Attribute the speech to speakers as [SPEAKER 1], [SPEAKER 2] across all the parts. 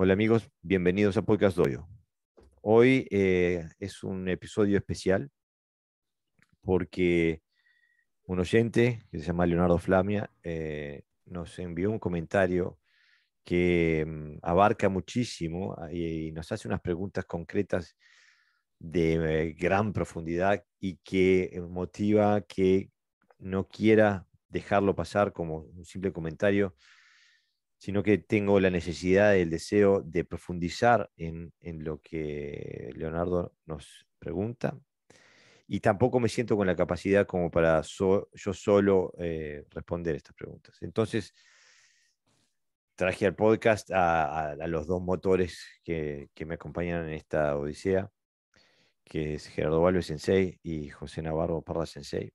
[SPEAKER 1] Hola amigos, bienvenidos a Podcast Doyo. Hoy es un episodio especial porque un oyente que se llama Leonardo Flamia nos envió un comentario que abarca muchísimo y nos hace unas preguntas concretas de gran profundidad y que motiva que no quiera dejarlo pasar como un simple comentario, sino que tengo la necesidad, el deseo de profundizar en lo que Leonardo nos pregunta. Y tampoco me siento con la capacidad como para yo solo responder estas preguntas. Entonces, traje al podcast a los dos motores que me acompañan en esta odisea, que es Gerardo Valve Sensei y José Navarro Parra Sensei,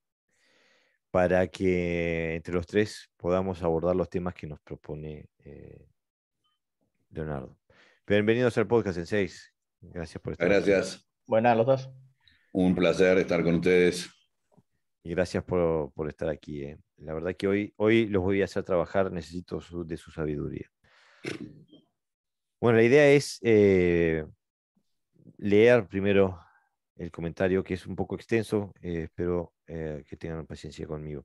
[SPEAKER 1] para que entre los tres podamos abordar los temas que nos propone Leonardo. Bienvenidos al podcast en 6. Gracias por estar aquí.
[SPEAKER 2] Gracias.
[SPEAKER 3] Buenas, los dos.
[SPEAKER 2] Un placer estar con ustedes.
[SPEAKER 1] Y gracias por estar aquí. La verdad que hoy los voy a hacer trabajar, necesito de su sabiduría. Bueno, la idea es leer primero el comentario, que es un poco extenso. Espero que tengan paciencia conmigo.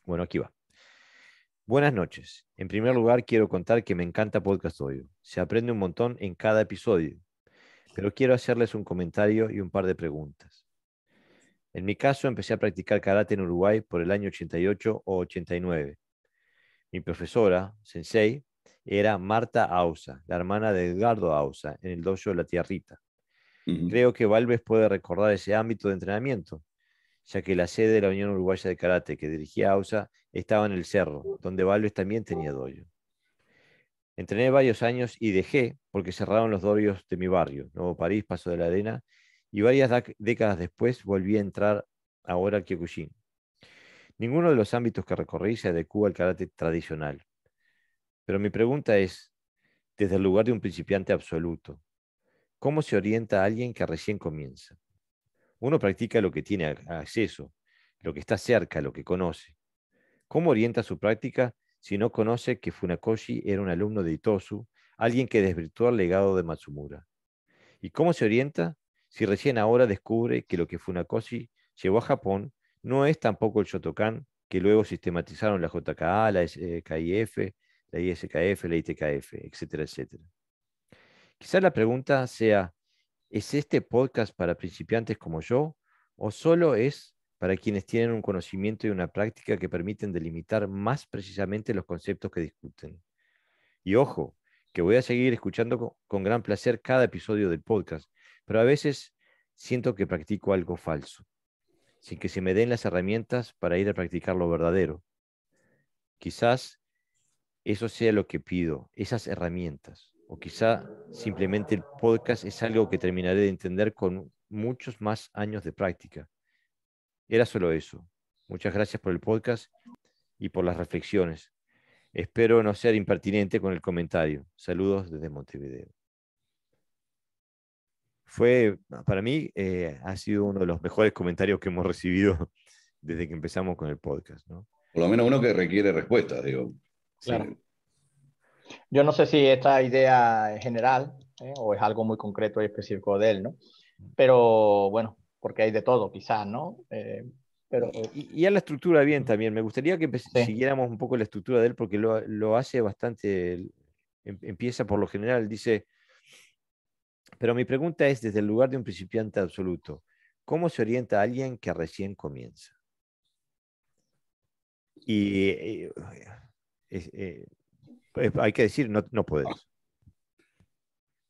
[SPEAKER 1] Bueno, aquí va. Buenas noches. En primer lugar, quiero contar que me encanta Podcast Audio. Se aprende un montón en cada episodio, pero quiero hacerles un comentario y un par de preguntas. En mi caso, empecé a practicar karate en Uruguay por el año 88 o 89. Mi profesora, sensei, era Marta Ausa, la hermana de Edgardo Ausa, en el dojo de la tía Rita. Creo que Valves puede recordar ese ámbito de entrenamiento, ya que la sede de la Unión Uruguaya de Karate que dirigía Ausa estaba en el Cerro, donde Valves también tenía dojo. Entrené varios años y dejé porque cerraron los dojos de mi barrio, Nuevo París, Paso de la Arena, y varias décadas después volví a entrar ahora al Kyokushin. Ninguno de los ámbitos que recorrí se adecúa al karate tradicional. Pero mi pregunta es, desde el lugar de un principiante absoluto, ¿cómo se orienta a alguien que recién comienza? Uno practica lo que tiene acceso, lo que está cerca, lo que conoce. ¿Cómo orienta su práctica si no conoce que Funakoshi era un alumno de Itosu, alguien que desvirtuó el legado de Matsumura? ¿Y cómo se orienta si recién ahora descubre que lo que Funakoshi llevó a Japón no es tampoco el Shotokan que luego sistematizaron la JKA, la KIF, la ISKF, la ITKF, etcétera, etcétera? Quizás la pregunta sea, ¿es este podcast para principiantes como yo o solo es para quienes tienen un conocimiento y una práctica que permiten delimitar más precisamente los conceptos que discuten? Y ojo, que voy a seguir escuchando con gran placer cada episodio del podcast, pero a veces siento que practico algo falso, sin que se me den las herramientas para ir a practicar lo verdadero. Quizás eso sea lo que pido, esas herramientas. O quizá simplemente el podcast es algo que terminaré de entender con muchos más años de práctica. Era solo eso. Muchas gracias por el podcast y por las reflexiones. Espero no ser impertinente con el comentario. Saludos desde Montevideo. Para mí, ha sido uno de los mejores comentarios que hemos recibido desde que empezamos con el podcast, ¿no?
[SPEAKER 2] Por lo menos uno que requiere respuestas, digo.
[SPEAKER 3] Claro.
[SPEAKER 2] Sí.
[SPEAKER 3] Yo no sé si esta idea es general o es algo muy concreto y específico de él, ¿no? Pero bueno, porque hay de todo, quizás, ¿no? Pero
[SPEAKER 1] Y a la estructura bien también. Me gustaría que
[SPEAKER 3] sí.
[SPEAKER 1] siguiéramos un poco la estructura de él porque lo hace bastante. Empieza por lo general, dice, pero mi pregunta es desde el lugar de un principiante absoluto, ¿cómo se orienta a alguien que recién comienza? Y hay que decir, no puedes.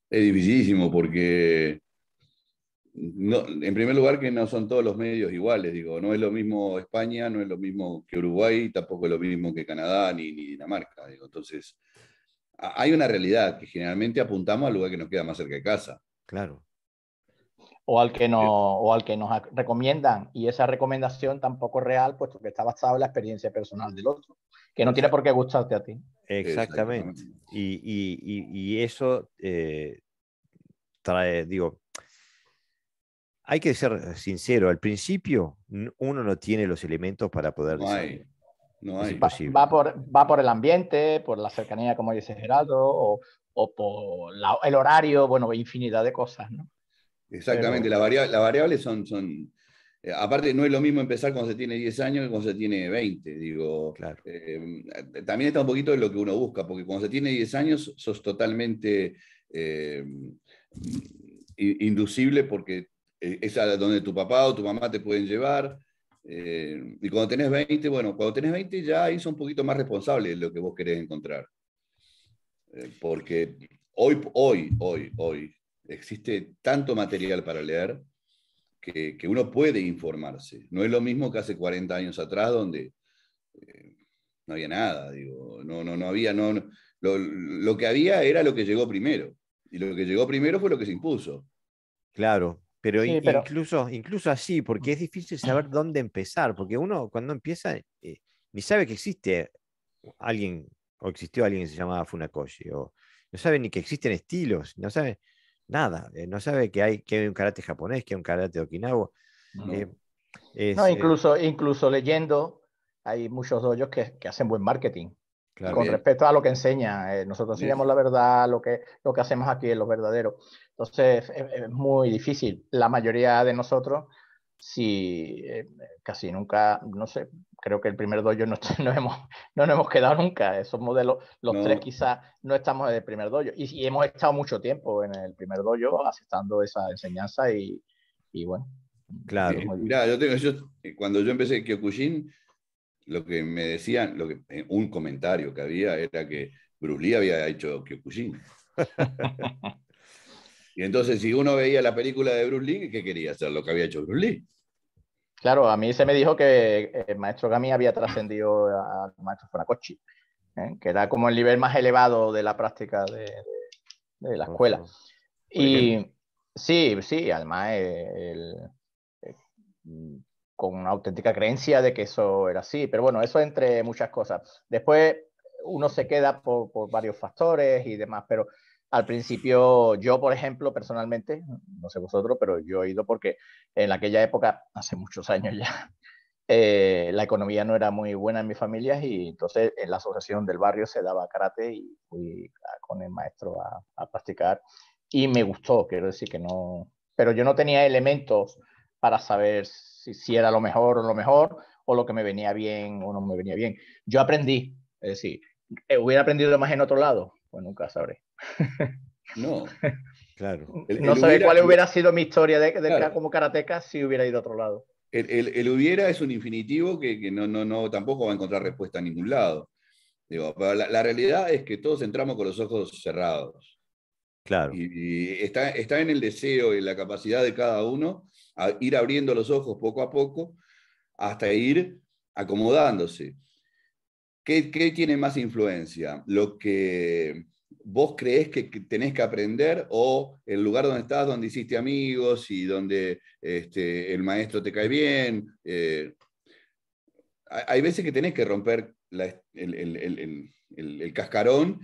[SPEAKER 2] Es dificilísimo porque, no, en primer lugar, que no son todos los medios iguales. Digo, no es lo mismo España, no es lo mismo que Uruguay, tampoco es lo mismo que Canadá ni Dinamarca. Digo. Entonces, hay una realidad que generalmente apuntamos al lugar que nos queda más cerca de casa.
[SPEAKER 1] Claro.
[SPEAKER 3] O al que nos recomiendan, y esa recomendación tampoco es real, puesto que está basada en la experiencia personal del otro, que no tiene por qué gustarte a ti.
[SPEAKER 1] Exactamente. Y eso trae, digo, hay que ser sincero, al principio uno no tiene los elementos para poder
[SPEAKER 2] No hay.
[SPEAKER 1] decirlo.
[SPEAKER 2] No
[SPEAKER 1] Es
[SPEAKER 2] hay.
[SPEAKER 1] imposible.
[SPEAKER 3] Va por el ambiente, por la cercanía, como dice Gerardo, o por el horario, bueno, infinidad de cosas, ¿no?
[SPEAKER 2] Exactamente,
[SPEAKER 3] Pero
[SPEAKER 2] las variables son aparte, no es lo mismo empezar cuando se tiene 10 años que cuando se tiene 20. Digo,
[SPEAKER 1] Claro.
[SPEAKER 2] también está un poquito de lo que uno busca, porque cuando se tiene 10 años sos totalmente inducible porque es a donde tu papá o tu mamá te pueden llevar. Y cuando tenés 20, bueno, cuando tenés 20 ya ahí sos un poquito más responsable de lo que vos querés encontrar. Porque hoy existe tanto material para leer que uno puede informarse. No es lo mismo que hace 40 años atrás, donde no había nada, digo, no había, lo que había era lo que llegó primero. Y lo que llegó primero fue lo que se impuso.
[SPEAKER 1] Claro, pero
[SPEAKER 3] sí, pero
[SPEAKER 1] incluso así, porque es difícil saber dónde empezar, porque uno cuando empieza ni sabe que existe alguien, o existió alguien que se llamaba Funakoshi, o no sabe ni que existen estilos, no sabe nada, no sabe que hay un karate japonés, que hay un karate de Okinawa. eh,
[SPEAKER 2] No,
[SPEAKER 3] no,
[SPEAKER 1] es,
[SPEAKER 3] incluso leyendo, hay muchos dojos que hacen buen marketing con
[SPEAKER 1] claro,
[SPEAKER 2] también.
[SPEAKER 3] respecto a lo que enseñan. Nosotros
[SPEAKER 2] También.
[SPEAKER 3] enseñamos la verdad, lo que hacemos aquí es lo verdadero. Entonces es muy difícil. La mayoría de nosotros, si casi nunca, no sé, creo que el primer dojo no nos hemos quedado nunca. Esos modelos, los tres
[SPEAKER 2] No,
[SPEAKER 3] quizás no estamos en el primer dojo. Y hemos estado mucho tiempo en el primer dojo aceptando esa enseñanza y bueno, es
[SPEAKER 1] claro,
[SPEAKER 3] muy
[SPEAKER 2] mirá,
[SPEAKER 3] difícil.
[SPEAKER 2] cuando yo empecé Kyokushin, lo que me decían, un comentario que había era que Bruce Lee había hecho Kyokushin. Y entonces, si uno veía la película de Bruce Lee, ¿qué quería hacer? Lo que había hecho Bruce Lee.
[SPEAKER 3] Claro, a mí se me dijo que el maestro Gami había trascendido al maestro Funakoshi, que era como el nivel más elevado de la práctica de la escuela.
[SPEAKER 1] ojo,
[SPEAKER 2] Por ejemplo.
[SPEAKER 3] Y sí, sí, además eh, con una auténtica creencia de que eso era así, pero bueno, eso entre muchas cosas. Después uno se queda por varios factores y demás, pero al principio yo, por ejemplo, personalmente, no sé vosotros, pero yo he ido porque en aquella época, hace muchos años ya, la economía no era muy buena en mi familia y entonces en la asociación del barrio se daba karate y fui con el maestro a practicar y me gustó, quiero decir que no, pero yo no tenía elementos para saber si era lo mejor o lo mejor o lo que me venía bien o no me venía bien. Yo aprendí, es decir, hubiera aprendido más en otro lado, pues nunca sabré.
[SPEAKER 2] No.
[SPEAKER 1] claro.
[SPEAKER 3] No
[SPEAKER 2] El
[SPEAKER 3] sabe
[SPEAKER 2] hubiera,
[SPEAKER 3] cuál hubiera sido mi historia
[SPEAKER 2] claro,
[SPEAKER 3] como karateca si hubiera ido a otro lado.
[SPEAKER 2] el hubiera es un infinitivo que no, tampoco va a encontrar respuesta en ningún lado. Digo, pero la realidad es que todos entramos con los ojos cerrados.
[SPEAKER 1] Claro.
[SPEAKER 2] Y está en el deseo y la capacidad de cada uno a ir abriendo los ojos poco a poco hasta ir acomodándose. ¿Qué tiene más influencia? ¿Lo que vos creés que tenés que aprender o el lugar donde estás, donde hiciste amigos y donde el maestro te cae bien? Hay veces que tenés que romper el cascarón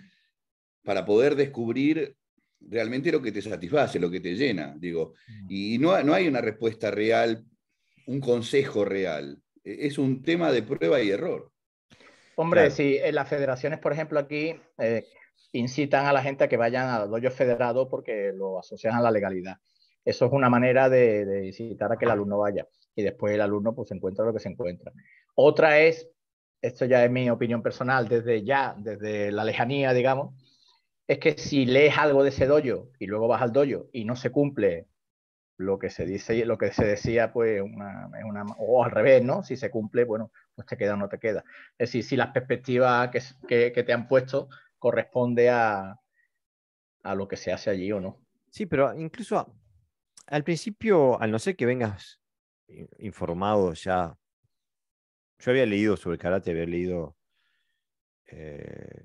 [SPEAKER 2] para poder descubrir realmente lo que te satisface, lo que te llena, digo. Y no hay una respuesta real, un consejo real. Es un tema de prueba y error.
[SPEAKER 3] Hombre,
[SPEAKER 1] Claro.
[SPEAKER 3] si en las federaciones, por ejemplo, aquí incitan a la gente a que vayan a doyos federados porque lo asocian a la legalidad. Eso es una manera de incitar a que el alumno vaya y después el alumno pues se encuentra lo que se encuentra. Otra es, esto ya es mi opinión personal, desde la lejanía, digamos, es que si lees algo de ese doyo y luego vas al doyo y no se cumple lo que se dice, lo que se decía, pues, o al revés, ¿no? Si se cumple, bueno, pues te queda o no te queda. Es decir, si las perspectivas que te han puesto corresponde a lo que se hace allí o no.
[SPEAKER 1] Sí, pero incluso al principio, al no ser que vengas informado ya, yo había leído sobre karate, había leído eh,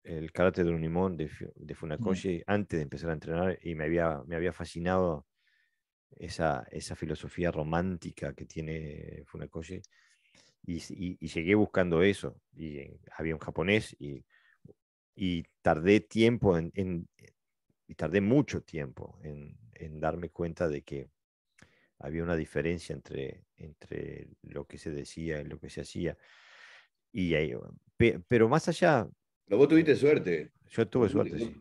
[SPEAKER 1] el karate de Unimon de
[SPEAKER 3] Mm.
[SPEAKER 1] Funakoshi antes de empezar a entrenar y me había fascinado esa filosofía romántica que tiene Funakoshi y llegué buscando eso y había un japonés y tardé tiempo y tardé mucho tiempo en darme cuenta de que había una diferencia entre lo que se decía y lo que se hacía. Y ahí, pero más allá,
[SPEAKER 2] No, vos tuviste suerte.
[SPEAKER 1] yo tuve suerte, sí.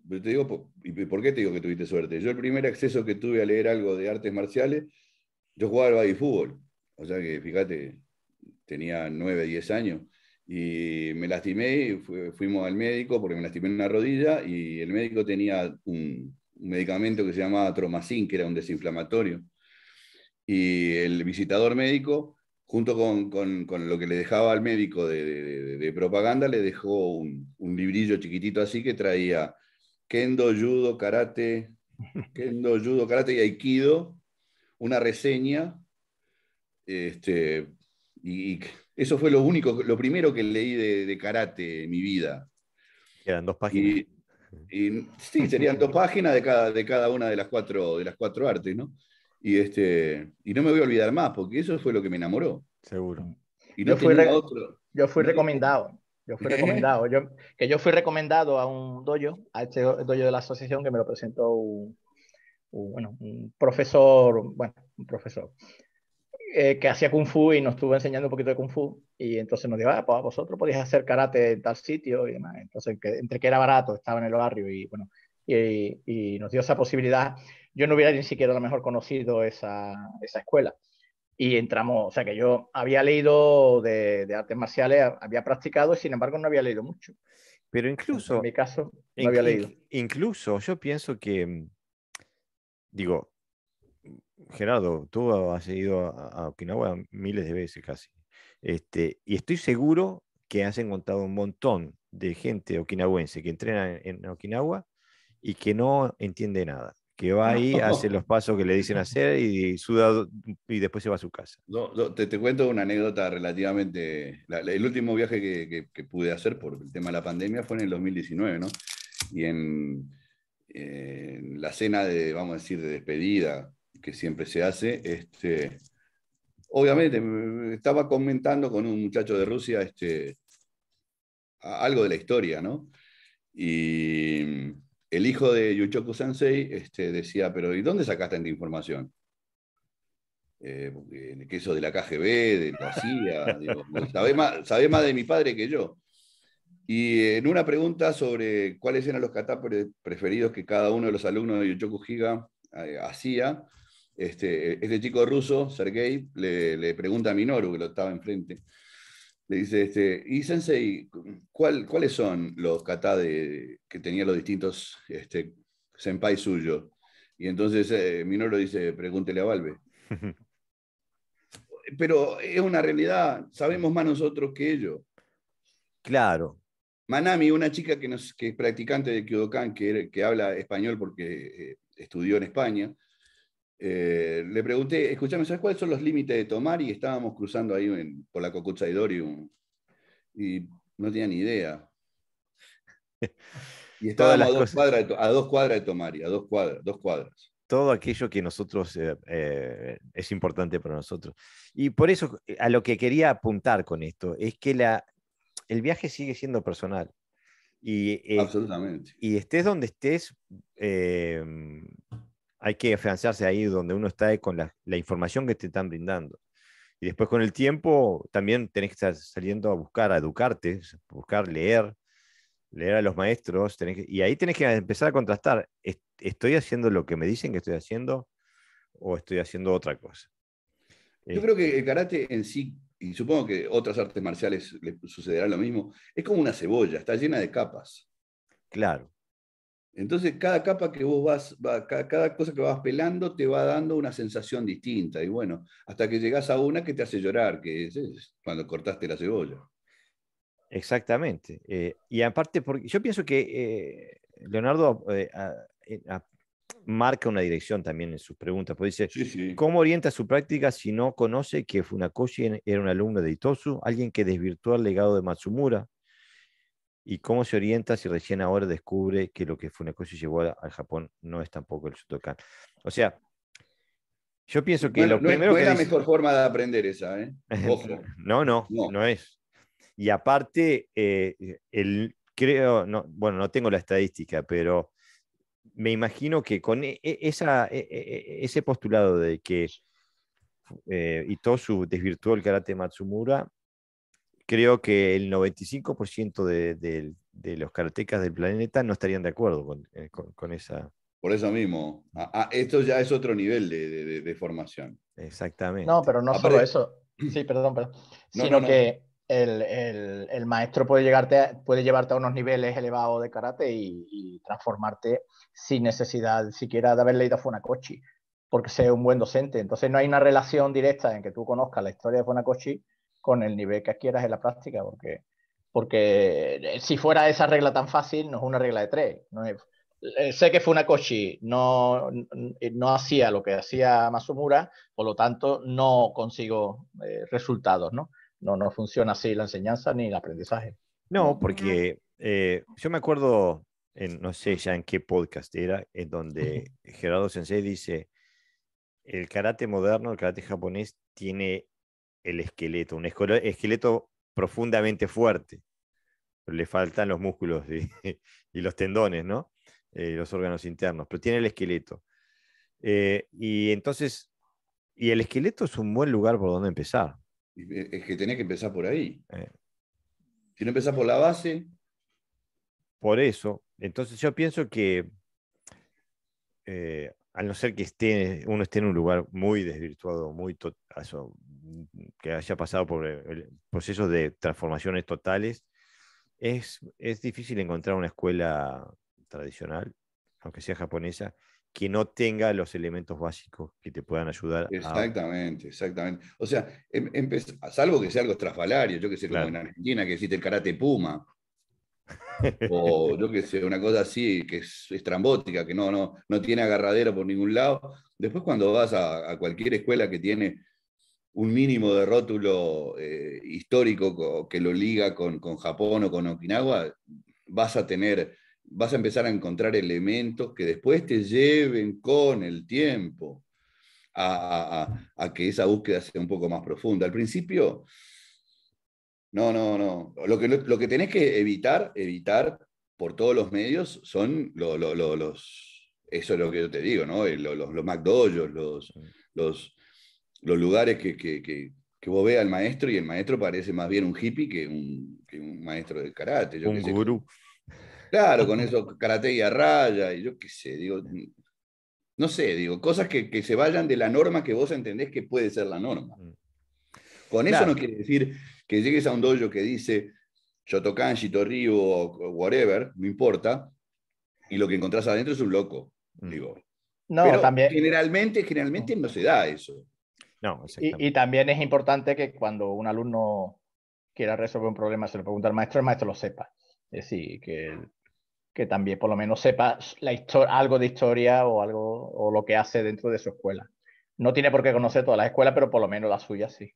[SPEAKER 2] Te digo, ¿y por qué te digo que tuviste suerte? Yo el primer acceso que tuve a leer algo de artes marciales, yo jugaba al baby fútbol. O sea que, fíjate, tenía 9, 10 años. Y me lastimé, y fuimos al médico porque me lastimé en una rodilla y el médico tenía un medicamento que se llamaba Tromacin, que era un desinflamatorio. Y el visitador médico, junto con lo que le dejaba al médico de propaganda, le dejó un librillo chiquitito así que traía Kendo, Judo, Karate y Aikido, una reseña, este, y eso fue lo primero que leí de karate en mi vida.
[SPEAKER 1] Eran 2 páginas.
[SPEAKER 2] Y sí, serían 2 páginas de cada una de las cuatro artes, ¿no? Y no me voy a olvidar más, porque eso fue lo que me enamoró.
[SPEAKER 1] Seguro.
[SPEAKER 2] Y
[SPEAKER 3] Yo
[SPEAKER 2] no
[SPEAKER 3] fui,
[SPEAKER 2] tenía otro.
[SPEAKER 3] yo fui
[SPEAKER 2] No,
[SPEAKER 3] recomendado. Yo fui recomendado. Yo fui recomendado a un dojo, a este dojo de la asociación que me lo presentó un profesor, un profesor que hacía Kung Fu y nos estuvo enseñando un poquito de Kung Fu. Y entonces nos dijo, pues vosotros podéis hacer karate en tal sitio y demás. Entonces, entre que era barato, estaba en el barrio y bueno, y nos dio esa posibilidad. Yo no hubiera ni siquiera a lo mejor conocido esa escuela. Y entramos, o sea que yo había leído de artes marciales, había practicado y sin embargo no había leído mucho.
[SPEAKER 1] Pero
[SPEAKER 3] En mi
[SPEAKER 1] incluso,
[SPEAKER 3] caso, no había leído.
[SPEAKER 1] incluso yo pienso que, digo, Gerardo, tú has ido a Okinawa miles de veces casi. Y estoy seguro que has encontrado un montón de gente okinawense que entrena en Okinawa y que no entiende nada. Que va ahí, hace los pasos que le dicen hacer y suda y después se va a su casa.
[SPEAKER 2] te cuento una anécdota relativamente. El último viaje que pude hacer por el tema de la pandemia fue en el 2019, ¿no? Y en la cena vamos a decir, de despedida que siempre se hace, obviamente estaba comentando con un muchacho de Rusia algo de la historia, ¿no? Y el hijo de Yuchoku Sensei decía, pero ¿y dónde sacaste esta información? Que eso de la KGB, de la CIA, digo, sabés más de mi padre que yo. Y en una pregunta sobre cuáles eran los katas preferidos que cada uno de los alumnos de Yuchoku Higa hacía, este chico ruso, Sergei, le pregunta a Minoru, que lo estaba enfrente, le dice, y Sensei, ¿cuáles son los katas que tenían los distintos senpai suyos? Y entonces Minoru dice, pregúntele a Valve. Pero es una realidad, sabemos más nosotros que ellos.
[SPEAKER 1] Claro.
[SPEAKER 2] Manami, una chica que es practicante de Kyodokan, que habla español porque estudió en España, le pregunté, escúchame, ¿sabes cuáles son los límites de Tomari? Y estábamos cruzando ahí por la Kokutsai-dori y no tenía ni idea. Y
[SPEAKER 1] Todas
[SPEAKER 2] estábamos
[SPEAKER 1] las cosas,
[SPEAKER 2] a 2 cuadras de Tomari, a 2 cuadras.
[SPEAKER 1] todo aquello que nosotros es importante para nosotros. Y por eso, a lo que quería apuntar con esto, es que el viaje sigue siendo personal.
[SPEAKER 2] Absolutamente.
[SPEAKER 1] Y estés donde estés, eh, hay que afianzarse ahí donde uno está con la información que te están brindando. Y después con el tiempo también tenés que estar saliendo a buscar, a educarte, buscar, leer a los maestros, y ahí tenés que empezar a contrastar, ¿estoy haciendo lo que me dicen que estoy haciendo o estoy haciendo otra cosa?
[SPEAKER 2] Yo creo que el karate en sí, y supongo que otras artes marciales le sucederá lo mismo, es como una cebolla, está llena de capas.
[SPEAKER 1] Claro.
[SPEAKER 2] Entonces, cada capa que vos cada cosa que vas pelando te va dando una sensación distinta. Y bueno, hasta que llegás a una que te hace llorar, que es cuando cortaste la cebolla.
[SPEAKER 1] Exactamente. Y aparte, porque yo pienso que Leonardo marca una dirección también en sus preguntas, porque dice,
[SPEAKER 2] Sí, sí.
[SPEAKER 1] ¿cómo orienta su práctica si no conoce que Funakoshi era un alumno de Itosu, alguien que desvirtuó el legado de Matsumura? ¿Y cómo se orienta si recién ahora descubre que lo que Funakoshi llevó al Japón no es tampoco el Shotokan? O sea, yo pienso que
[SPEAKER 2] Bueno,
[SPEAKER 1] lo primero
[SPEAKER 2] no es
[SPEAKER 1] que
[SPEAKER 2] la
[SPEAKER 1] dice...
[SPEAKER 2] mejor forma de aprender esa, ¿eh? Ojo.
[SPEAKER 1] No, no,
[SPEAKER 2] No.
[SPEAKER 1] no es. Y aparte, creo, no, bueno, no tengo la estadística, pero me imagino que con ese postulado de que Itosu desvirtuó el karate Matsumura, creo que el 95% de los karatecas del planeta no estarían de acuerdo con esa.
[SPEAKER 2] Por eso mismo, esto ya es otro nivel de formación.
[SPEAKER 3] No,
[SPEAKER 1] Exactamente.
[SPEAKER 3] pero no solo
[SPEAKER 2] Aparte,
[SPEAKER 3] eso. Sí, perdón.
[SPEAKER 2] no, no,
[SPEAKER 3] Sino
[SPEAKER 2] no.
[SPEAKER 3] que el maestro puede puede llevarte a unos niveles elevados de karate y transformarte sin necesidad siquiera de haber leído Funakoshi, porque sea un buen docente. Entonces no hay una relación directa en que tú conozcas la historia de Funakoshi con el nivel que adquieras en la práctica, porque si fuera esa regla tan fácil, no es una regla de tres. No es, sé que Funakoshi no hacía lo que hacía Masumura, por lo tanto no consigo resultados, ¿no? No funciona así la enseñanza ni el aprendizaje.
[SPEAKER 1] No, porque yo me acuerdo, no sé ya en qué podcast era, en donde Gerardo Sensei dice, el karate moderno, el karate japonés, tiene el esqueleto, un esqueleto profundamente fuerte, pero le faltan los músculos y los tendones, ¿no? Los órganos internos, pero tiene el esqueleto. Y entonces, y el esqueleto es un buen lugar por donde empezar.
[SPEAKER 2] Es que tenés que empezar por ahí.
[SPEAKER 1] Eh,
[SPEAKER 2] Si no empezás por la base,
[SPEAKER 1] por eso, entonces yo pienso que al no ser que uno esté en un lugar muy desvirtuado, que haya pasado por procesos de transformaciones totales, es difícil encontrar una escuela tradicional, aunque sea japonesa, que no tenga los elementos básicos que te puedan ayudar a...
[SPEAKER 2] exactamente, exactamente. O sea, salvo que sea algo estrafalario, yo que sé, como en
[SPEAKER 1] Claro.
[SPEAKER 2] Argentina, que existe el karate puma, o yo que sé, una cosa así, que es estrambótica, que no tiene agarradero por ningún lado. Después cuando vas a cualquier escuela que tiene un mínimo de rótulo histórico que lo liga con Japón o con Okinawa, vas a empezar a encontrar elementos que después te lleven con el tiempo a que esa búsqueda sea un poco más profunda. Al principio, no. Lo que tenés que evitar por todos los medios son eso es lo que yo te digo, ¿no? Los McDojos, los, los lugares que vos veas al maestro y el maestro parece más bien un hippie que un maestro de karate, yo qué
[SPEAKER 1] Un
[SPEAKER 2] sé.
[SPEAKER 1] gurú.
[SPEAKER 2] Claro, con eso karate y a raya, y yo qué sé, digo, no sé, digo, cosas que se vayan de la norma que vos entendés que puede ser la norma. Con eso no
[SPEAKER 1] Claro.
[SPEAKER 2] quiere decir que llegues a un dojo que dice Shotokan, Shitoryu o whatever, no importa, y lo que encontrás adentro es un loco, digo.
[SPEAKER 3] No,
[SPEAKER 2] Pero
[SPEAKER 3] también.
[SPEAKER 2] generalmente no se da eso.
[SPEAKER 1] No,
[SPEAKER 3] Y
[SPEAKER 1] exactamente.
[SPEAKER 3] también es importante que cuando un alumno quiera resolver un problema, se lo pregunta al maestro, el maestro lo sepa. Es decir, que también por lo menos sepa algo de historia o algo o lo que hace dentro de su escuela. No tiene por qué conocer todas las escuelas, pero por lo menos la suya sí.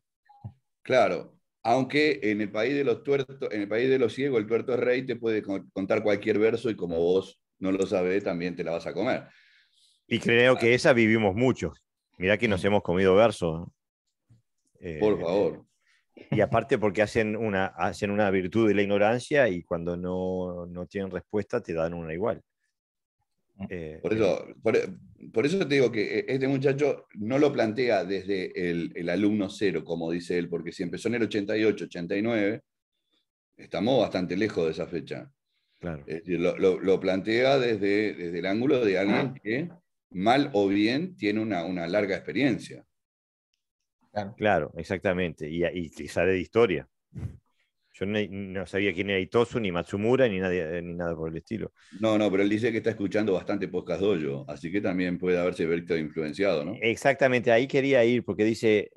[SPEAKER 2] Claro, aunque en el país de los tuertos, en el país de los ciegos, el tuerto es rey, te puede contar cualquier verso y como vos no lo sabés, también te la vas a comer.
[SPEAKER 1] Y creo que esa vivimos muchos. Mirá que nos hemos comido versos, ¿no?
[SPEAKER 2] Por
[SPEAKER 1] Eh,
[SPEAKER 2] favor.
[SPEAKER 1] y aparte porque hacen una virtud de la ignorancia y cuando no tienen respuesta te dan una igual. Eh,
[SPEAKER 2] Por
[SPEAKER 1] eh,
[SPEAKER 2] eso, por eso te digo que este muchacho no lo plantea desde el alumno cero, como dice él, porque si empezó en el 88, 89, estamos bastante lejos de esa fecha.
[SPEAKER 1] claro,
[SPEAKER 2] Es decir, lo plantea desde el ángulo de alguien que, mal o bien, tiene una larga experiencia.
[SPEAKER 3] Claro.
[SPEAKER 1] claro, exactamente. Y sabe de historia. Yo no sabía quién era Itosu, ni Matsumura, ni nada por el estilo.
[SPEAKER 2] No, pero él dice que está escuchando bastante podcast dojo, así que también puede haberse visto influenciado, ¿no?
[SPEAKER 1] Exactamente, ahí quería ir porque dice,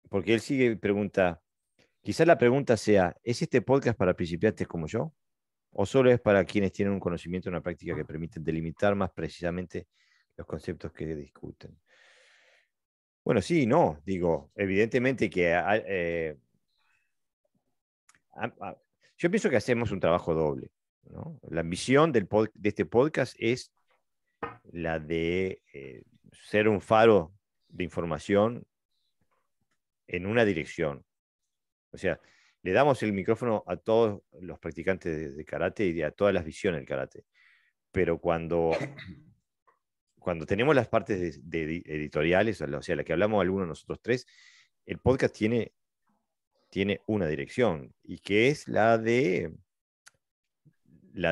[SPEAKER 1] porque él sigue y pregunta, quizás la pregunta sea, ¿es este podcast para principiantes como yo? ¿O solo es para quienes tienen un conocimiento y una práctica que permiten delimitar más precisamente los conceptos que discuten? Bueno, sí, no, digo, evidentemente que yo pienso que hacemos un trabajo doble, ¿no? La ambición de este podcast es la de ser un faro de información en una dirección. O sea, le damos el micrófono a todos los practicantes de karate y a todas las visiones del karate. Pero cuando tenemos las partes de editoriales, o sea, la que hablamos algunos de nosotros tres, el podcast tiene una dirección, y que es la de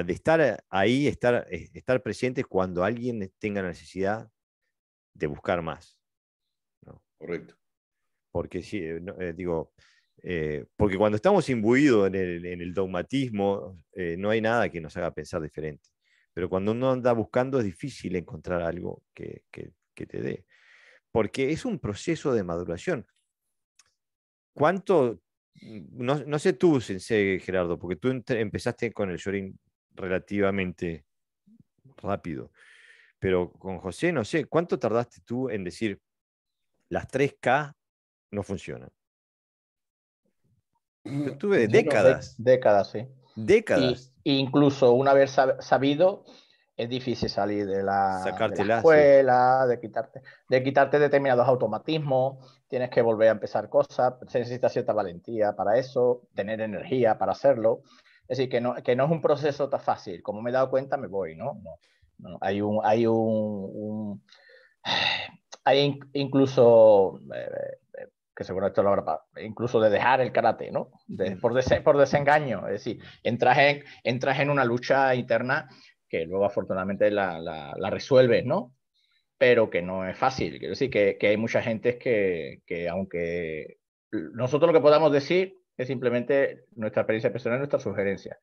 [SPEAKER 1] estar ahí, estar presente cuando alguien tenga necesidad de buscar más, ¿no?
[SPEAKER 2] Correcto.
[SPEAKER 1] Porque sí, digo, porque cuando estamos imbuidos en el dogmatismo, no hay nada que nos haga pensar diferente. Pero cuando uno anda buscando es difícil encontrar algo que te dé. Porque es un proceso de maduración. ¿Cuánto? No sé tú, Sensei Gerardo, porque tú empezaste con el Shorin relativamente rápido. Pero con José, no sé, ¿cuánto tardaste tú en decir las 3K no funcionan? Yo tuve
[SPEAKER 3] Bueno,
[SPEAKER 1] décadas,
[SPEAKER 3] décadas, sí.
[SPEAKER 1] décadas,
[SPEAKER 3] Y incluso una vez sabido, es difícil salir de la
[SPEAKER 1] sacártela, sí.
[SPEAKER 3] escuela, de quitarte determinados automatismos, tienes que volver a empezar cosas, se necesita cierta valentía para eso, tener energía para hacerlo. Es decir, que no es un proceso tan fácil. Como me he dado cuenta, me voy, ¿no? No, hay incluso que seguro esto lo habrá incluso de dejar el karate, ¿no? Por desengaño, es decir, entras en una lucha interna que luego afortunadamente la resuelves, ¿no? Pero que no es fácil. Quiero decir que hay mucha gente que aunque nosotros lo que podamos decir es simplemente nuestra experiencia personal, nuestra sugerencia.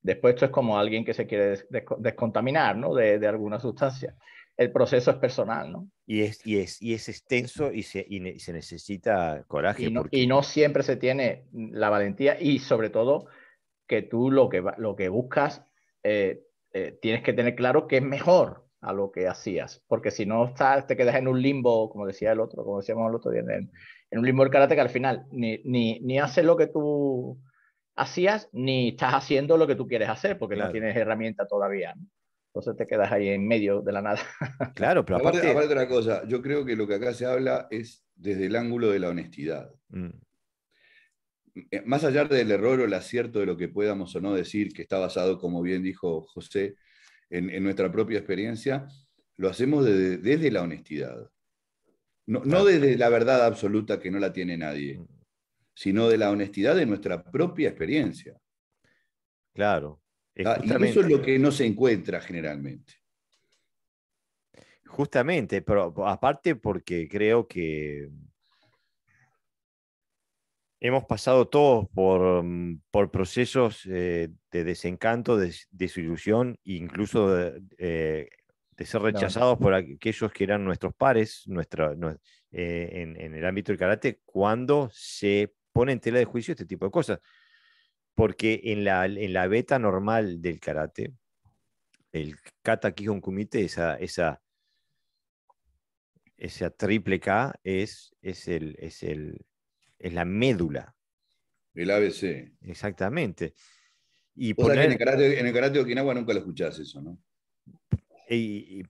[SPEAKER 3] Después esto es como alguien que se quiere descontaminar, ¿no? De alguna sustancia. El proceso es personal, ¿no?
[SPEAKER 1] Y es extenso y se necesita coraje
[SPEAKER 3] Y
[SPEAKER 1] porque,
[SPEAKER 3] no siempre se tiene la valentía y sobre todo que tú lo que buscas tienes que tener claro que es mejor a lo que hacías, porque si no te quedas en un limbo, como decía el otro, como decíamos el otro día, en un limbo del karate que al final ni haces lo que tú hacías, ni estás haciendo lo que tú quieres hacer, porque no
[SPEAKER 1] claro,
[SPEAKER 3] tienes herramienta todavía, ¿no? Entonces te quedas ahí en medio de la nada.
[SPEAKER 1] claro, pero
[SPEAKER 2] Aparte,
[SPEAKER 1] aparte,
[SPEAKER 2] aparte otra cosa, yo creo que lo que acá se habla es desde el ángulo de la honestidad.
[SPEAKER 1] mm,
[SPEAKER 2] Más allá del error o el acierto de lo que podamos o no decir, que está basado, como bien dijo José, en nuestra propia experiencia, lo hacemos desde la honestidad. No
[SPEAKER 1] claro,
[SPEAKER 2] desde la verdad absoluta que no la tiene nadie,
[SPEAKER 1] mm,
[SPEAKER 2] sino de la honestidad de nuestra propia experiencia.
[SPEAKER 1] claro, es
[SPEAKER 2] Y eso es lo
[SPEAKER 1] justamente,
[SPEAKER 2] que no se encuentra generalmente.
[SPEAKER 1] justamente, pero aparte porque creo que hemos pasado todos por procesos de desencanto, de desilusión, incluso de ser
[SPEAKER 3] No,
[SPEAKER 1] rechazados por aquellos que eran nuestros pares en el ámbito del karate, cuando se pone en tela de juicio este tipo de cosas. Porque en la beta normal del karate, el kata kihon kumite, esa triple K es la médula.
[SPEAKER 2] El ABC.
[SPEAKER 1] Exactamente. Y
[SPEAKER 2] Vos sabés que
[SPEAKER 1] poner,
[SPEAKER 2] en el karate de Okinawa nunca lo escuchás eso, ¿no?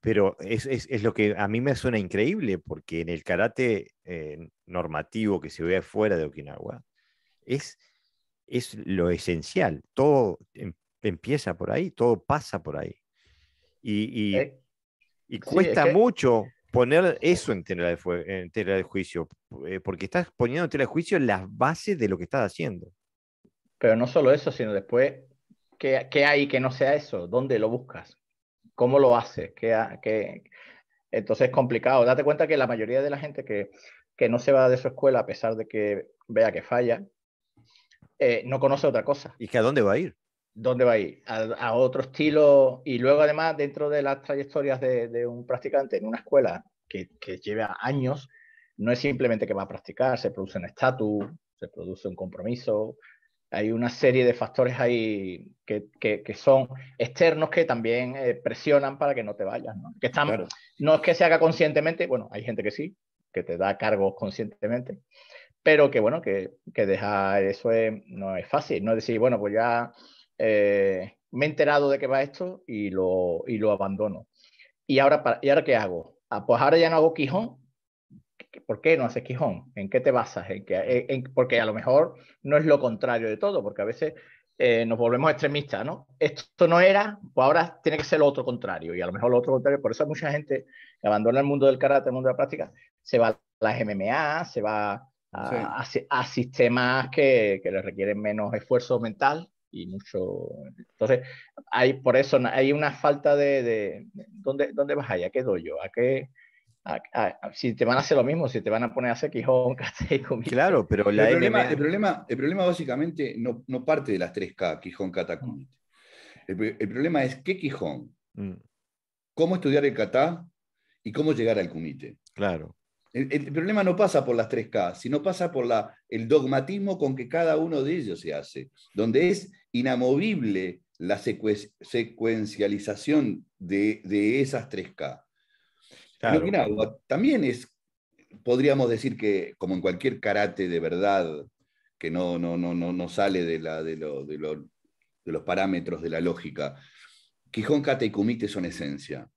[SPEAKER 1] pero es lo que a mí me suena increíble, porque en el karate normativo que se ve afuera de Okinawa, es, es lo esencial. Todo empieza por ahí, todo pasa por ahí. Y, y-
[SPEAKER 3] eh,
[SPEAKER 1] y
[SPEAKER 3] sí, es
[SPEAKER 1] cuesta
[SPEAKER 3] que
[SPEAKER 1] mucho poner eso en tela de juicio, porque estás poniendo en tela de juicio las bases de lo que estás haciendo.
[SPEAKER 3] pero no solo eso, sino después, ¿qué hay que no sea eso? ¿Dónde lo buscas? ¿Cómo lo haces? Entonces es complicado. Date cuenta que la mayoría de la gente que no se va de su escuela, a pesar de que vea que falla, no conoce otra cosa.
[SPEAKER 1] ¿Y que a dónde va a ir?
[SPEAKER 3] ¿Dónde va a ir? A otro estilo. Y luego, además, dentro de las trayectorias de un practicante en una escuela que lleva años, no es simplemente que va a practicar, se produce un estatus, se produce un compromiso. Hay una serie de factores ahí que son externos que también presionan para que no te vayas, ¿no?
[SPEAKER 2] Claro.
[SPEAKER 3] No es que se haga conscientemente, bueno, hay gente que sí, que te da cargos conscientemente, pero que bueno, que dejar eso no es fácil, no es decir, bueno, pues ya me he enterado de que va esto y lo abandono. ¿Y ahora qué hago? Ah, pues ahora ya no hago Quijón. ¿Por qué no haces Quijón? ¿En qué te basas? Porque a lo mejor no es lo contrario de todo, porque a veces nos volvemos extremistas, ¿no? Esto no era, pues ahora tiene que ser lo otro contrario, y a lo mejor lo otro contrario, por eso hay mucha gente que abandona el mundo del karate, el mundo de la práctica, se va a las MMA, se va
[SPEAKER 2] Sí.
[SPEAKER 3] a sistemas que le requieren menos esfuerzo mental y mucho. Entonces, por eso hay una falta ¿dónde vas allá? ¿A qué doy yo? ¿A qué? Si te van a hacer lo mismo, si te van a poner a hacer Quijón, Kata y Kumite.
[SPEAKER 1] Claro, pero
[SPEAKER 2] Pero
[SPEAKER 1] la MMA...
[SPEAKER 2] el problema básicamente no parte de las 3K, Quijón, Kata, Kumite. El problema es qué Quijón, cómo estudiar el kata y cómo llegar al kumite.
[SPEAKER 1] Claro.
[SPEAKER 2] El problema no pasa por las 3K, sino pasa por el dogmatismo con que cada uno de ellos se hace, donde es inamovible la secuencialización de esas 3K. En
[SPEAKER 1] Claro.
[SPEAKER 2] Okinawa también podríamos decir que, como en cualquier karate de verdad, que no sale de los parámetros de la lógica, Quijón, Kata y Kumite son esencia.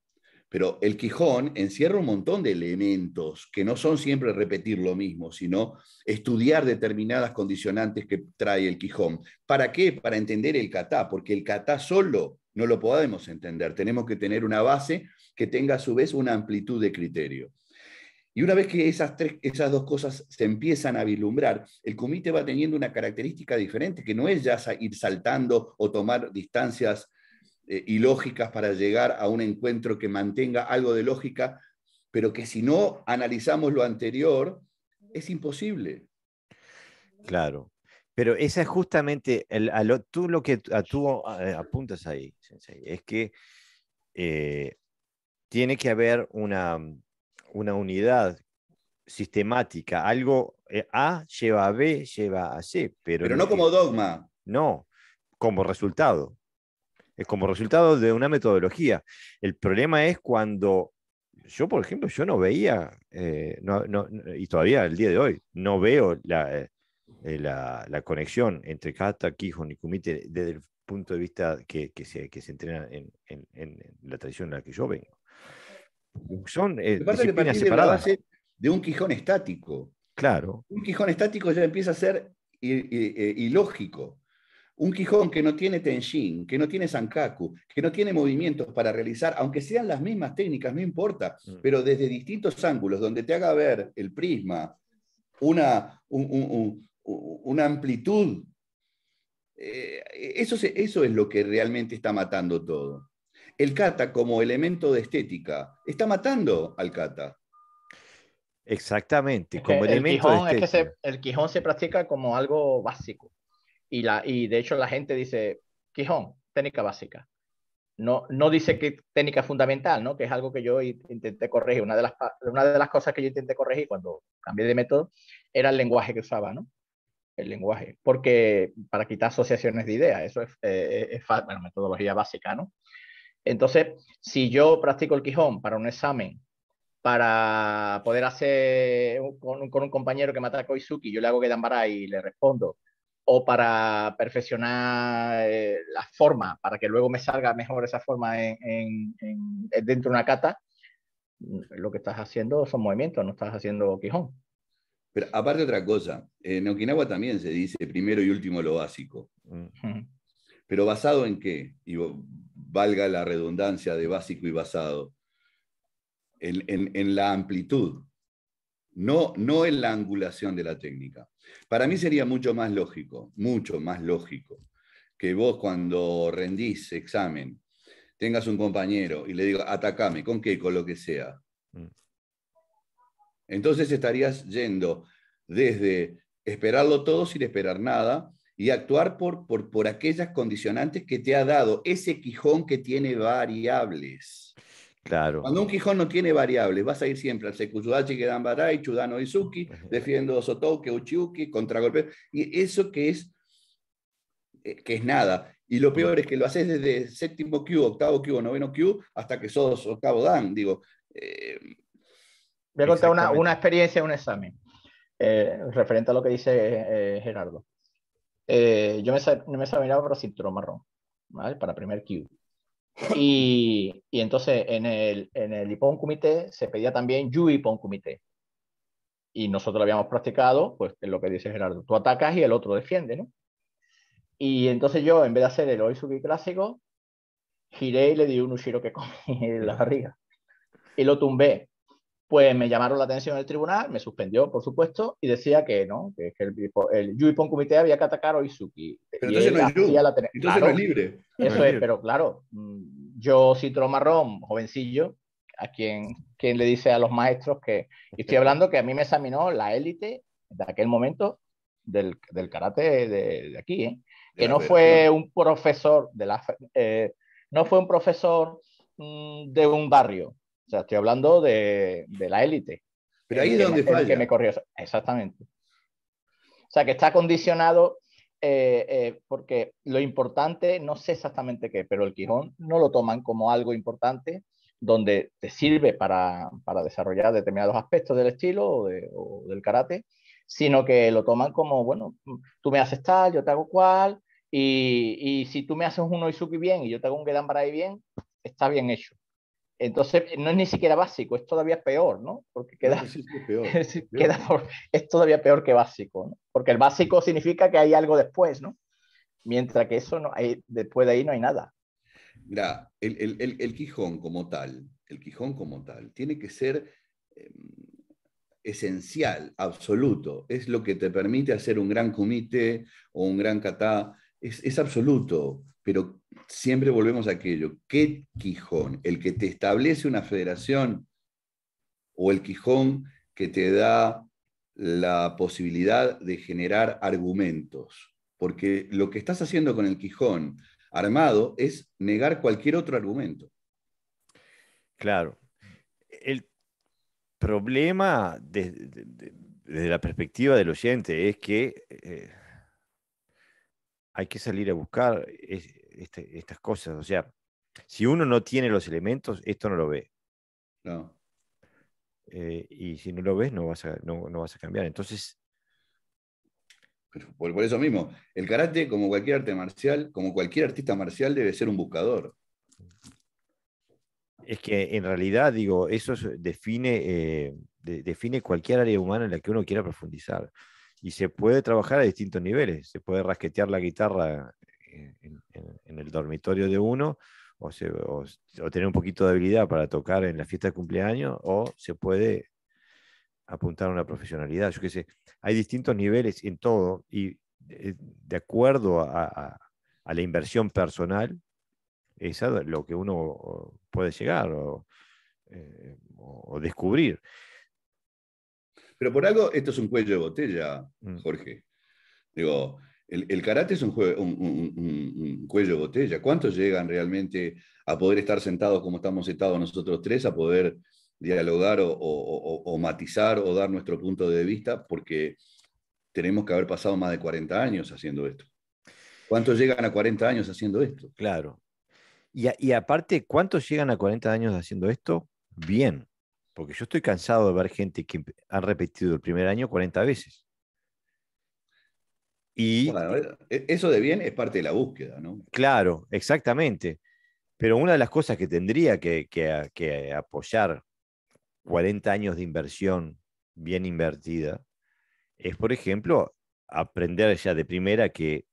[SPEAKER 2] Pero el Quijón encierra un montón de elementos que no son siempre repetir lo mismo, sino estudiar determinadas condicionantes que trae el Quijón. ¿Para qué? Para entender el kata, porque el kata solo no lo podemos entender. Tenemos que tener una base que tenga a su vez una amplitud de criterio. Y una vez que esas dos cosas se empiezan a vislumbrar, el kumite va teniendo una característica diferente, que no es ya ir saltando o tomar distancias ilógicas para llegar a un encuentro que mantenga algo de lógica, pero que si no analizamos lo anterior, es imposible.
[SPEAKER 1] Claro. Pero esa es justamente, tú lo que tú apuntas ahí, Sensei, es que tiene que haber una unidad sistemática, algo A lleva a B, lleva a C, pero
[SPEAKER 2] Pero no como dogma.
[SPEAKER 1] no, como resultado. Es como resultado de una metodología. El problema es cuando yo, por ejemplo, yo no veía, y todavía el día de hoy, no veo la conexión entre Kata, Quijón y Kumite desde el punto de vista que se entrena en la tradición en la que yo vengo. Son
[SPEAKER 2] Lo que pasa es que
[SPEAKER 1] disciplinas
[SPEAKER 2] partís de una
[SPEAKER 1] separadas.
[SPEAKER 2] base de un Quijón estático.
[SPEAKER 1] Claro.
[SPEAKER 2] Un Quijón estático ya empieza a ser ilógico. Un Quijón que no tiene Tenshin, que no tiene Sankaku, que no tiene movimientos para realizar, aunque sean las mismas técnicas, no importa, pero desde distintos ángulos, donde te haga ver el prisma, una amplitud. Eso es lo que realmente está matando todo. El kata como elemento de estética está matando al kata.
[SPEAKER 1] Exactamente,
[SPEAKER 3] Es que
[SPEAKER 1] como elemento de estética.
[SPEAKER 3] el Quijón se practica como algo básico. Y de hecho la gente dice, Quijón, técnica básica. No dice que técnica fundamental, ¿no? Que es algo que yo intenté corregir. Una de las cosas que yo intenté corregir cuando cambié de método era el lenguaje que usaba, ¿no? El lenguaje. Porque para quitar asociaciones de ideas, eso bueno, metodología básica, ¿no? Entonces, si yo practico el Quijón para un examen, para poder hacer con un compañero que me ataca Koizuki, yo le hago Gedambara y le respondo, o para perfeccionar la forma, para que luego me salga mejor esa forma dentro de una kata, lo que estás haciendo son movimientos, no estás haciendo Quijón.
[SPEAKER 2] Pero aparte otra cosa, en Okinawa también se dice primero y último lo básico. Pero ¿basado en qué? Y valga la redundancia de básico y basado. En la amplitud, no en la angulación de la técnica. Para mí sería mucho más lógico, que vos cuando rendís examen tengas un compañero y le digas, atacame, ¿con qué? Con lo que sea. Entonces estarías yendo desde esperarlo todo sin esperar nada y actuar por aquellas condicionantes que te ha dado ese Quijón que tiene variables.
[SPEAKER 1] Claro.
[SPEAKER 2] Cuando un Quijón no tiene variables, vas a ir siempre al Sekusudachi, Gedambarai, Chudano Izuki, defiendo Sotoke, Uchiuki, contragolpe. Y eso que es nada. Y lo peor es que lo haces desde séptimo Q, octavo Q, noveno Q, hasta que sos octavo Dan. Digo.
[SPEAKER 3] Voy a contar una experiencia de un examen, referente a lo que dice Gerardo. Yo me examinaba para cinturón marrón, ¿vale? Para primer Q. Y entonces en el Ippon Kumite se pedía también Yu Ippon Kumite. Y nosotros lo habíamos practicado, pues es lo que dice Gerardo. Tú atacas y el otro defiende, ¿no? Y entonces yo, en vez de hacer el Oisugi clásico, giré y le di un Ushiro que comí en la barriga. Y lo tumbé. Pues me llamaron la atención el tribunal, me suspendió, por supuesto, y decía que no, que el Yui Pon Comité había que atacar a Oizuki.
[SPEAKER 2] Pero
[SPEAKER 3] Y
[SPEAKER 2] entonces
[SPEAKER 3] él
[SPEAKER 2] no es
[SPEAKER 3] hacía
[SPEAKER 2] Yu,
[SPEAKER 3] la...
[SPEAKER 2] entonces no es
[SPEAKER 3] Claro,
[SPEAKER 2] libre.
[SPEAKER 1] No
[SPEAKER 3] eso
[SPEAKER 1] es
[SPEAKER 3] es,
[SPEAKER 1] libre.
[SPEAKER 3] pero claro, yo citro marrón, jovencillo, a quien le dice a los maestros que... Y estoy hablando que a mí me examinó la élite de aquel momento del karate de aquí, ¿eh?
[SPEAKER 2] De
[SPEAKER 3] Que
[SPEAKER 2] la
[SPEAKER 3] no fue
[SPEAKER 2] federación.
[SPEAKER 3] un profesor no fue un profesor de un barrio. O sea, estoy hablando de la élite,
[SPEAKER 2] Pero ahí es donde
[SPEAKER 3] el que me
[SPEAKER 2] falla.
[SPEAKER 3] corrió. Exactamente. O sea, que está condicionado porque lo importante, no sé exactamente qué, pero el Quijón no lo toman como algo importante donde te sirve para desarrollar determinados aspectos del estilo o del karate, sino que lo toman como, bueno, tú me haces tal, yo te hago cual, y si tú me haces un Oizuki bien y yo te hago un Gedan Barai bien, está bien hecho. Entonces, no es ni siquiera básico, es todavía peor, ¿no? Porque
[SPEAKER 2] No,
[SPEAKER 3] queda,
[SPEAKER 2] sí, sí, es peor. Es peor.
[SPEAKER 3] es todavía peor que básico, ¿no? Porque el básico significa que hay algo después, ¿no? Mientras que eso no hay, después de ahí no hay nada.
[SPEAKER 2] Mira, el Quijón como tal, el Quijón como tal, tiene que ser eh, esencial, absoluto. Es lo que te permite hacer un gran kumite o un gran kata. Es absoluto, pero siempre volvemos a aquello. ¿Qué Quijón? ¿El que te establece una federación o el Quijón que te da la posibilidad de generar argumentos? Porque lo que estás haciendo con el Quijón armado es negar cualquier otro argumento.
[SPEAKER 1] Claro. El problema desde la perspectiva del oyente es que hay que salir a buscar estas cosas. O sea, si uno no tiene los elementos, esto no lo ve.
[SPEAKER 2] No.
[SPEAKER 1] Y si no lo ves, no vas a cambiar. Entonces,
[SPEAKER 2] Por eso mismo, el karate, como cualquier arte marcial, como cualquier artista marcial, debe ser un buscador.
[SPEAKER 1] es que en realidad, digo, define cualquier área humana en la que uno quiera profundizar. Y se puede trabajar a distintos niveles. Se puede rasquetear la guitarra en el dormitorio de uno, o tener un poquito de habilidad para tocar en la fiesta de cumpleaños, o se puede apuntar a una profesionalidad. Yo qué sé, hay distintos niveles en todo, y de acuerdo a la inversión personal, es a lo que uno puede llegar o descubrir.
[SPEAKER 2] Pero por algo, esto es un cuello de botella,
[SPEAKER 1] Mm.
[SPEAKER 2] Jorge. Digo, el karate es un cuello de botella. ¿Cuántos llegan realmente a poder estar sentados como estamos sentados nosotros tres, a poder dialogar o matizar o dar nuestro punto de vista? Porque tenemos que haber pasado más de 40 años haciendo esto. ¿Cuántos llegan a 40 años haciendo esto?
[SPEAKER 1] Claro. Y aparte, ¿cuántos llegan a 40 años haciendo esto? Bien. Porque yo estoy cansado de ver gente que han repetido el primer año 40 veces. Y
[SPEAKER 2] Bueno, eso de bien es parte de la búsqueda, ¿no?
[SPEAKER 1] claro, exactamente. Pero una de las cosas que tendría que apoyar 40 años de inversión bien invertida es, por ejemplo, aprender ya de primera que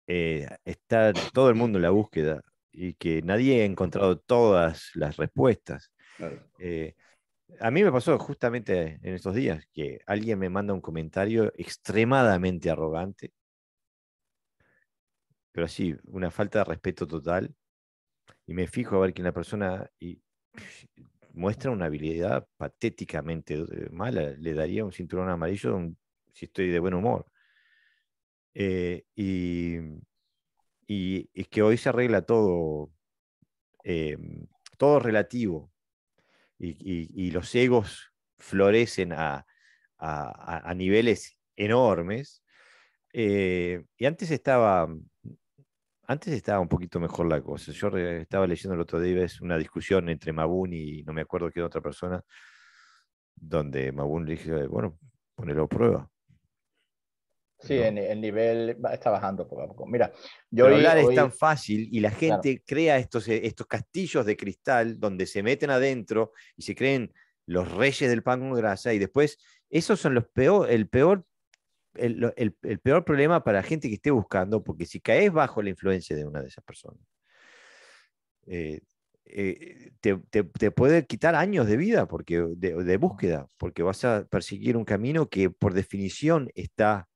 [SPEAKER 1] está todo el mundo en la búsqueda y que nadie ha encontrado todas las respuestas.
[SPEAKER 2] Claro.
[SPEAKER 1] Eh, a mí me pasó justamente en estos días que alguien me manda un comentario extremadamente arrogante, pero sí, una falta de respeto total, y me fijo a ver quién es la persona y muestra una habilidad patéticamente mala. Le daría un cinturón amarillo si estoy de buen humor. Eh, y, y es que hoy se arregla todo, eh, todo relativo, y los egos florecen a niveles enormes. Y antes estaba un poquito mejor la cosa. Yo estaba leyendo el otro día una discusión entre Mabún y no me acuerdo qué otra persona, donde Mabún le dije, bueno, ponelo a prueba,
[SPEAKER 3] Sí,
[SPEAKER 1] ¿no?
[SPEAKER 3] el nivel está bajando poco a poco. Mira, yo
[SPEAKER 1] Pero
[SPEAKER 3] hoy,
[SPEAKER 1] hablar es tan
[SPEAKER 3] hoy
[SPEAKER 1] fácil y la
[SPEAKER 3] claro,
[SPEAKER 1] gente crea estos castillos de cristal donde se meten adentro y se creen los reyes del pan con grasa, y después esos son el peor problema para la gente que esté buscando, porque si caes bajo la influencia de una de esas personas, eh, te puede quitar años de vida, de búsqueda, porque vas a perseguir un camino que por definición está,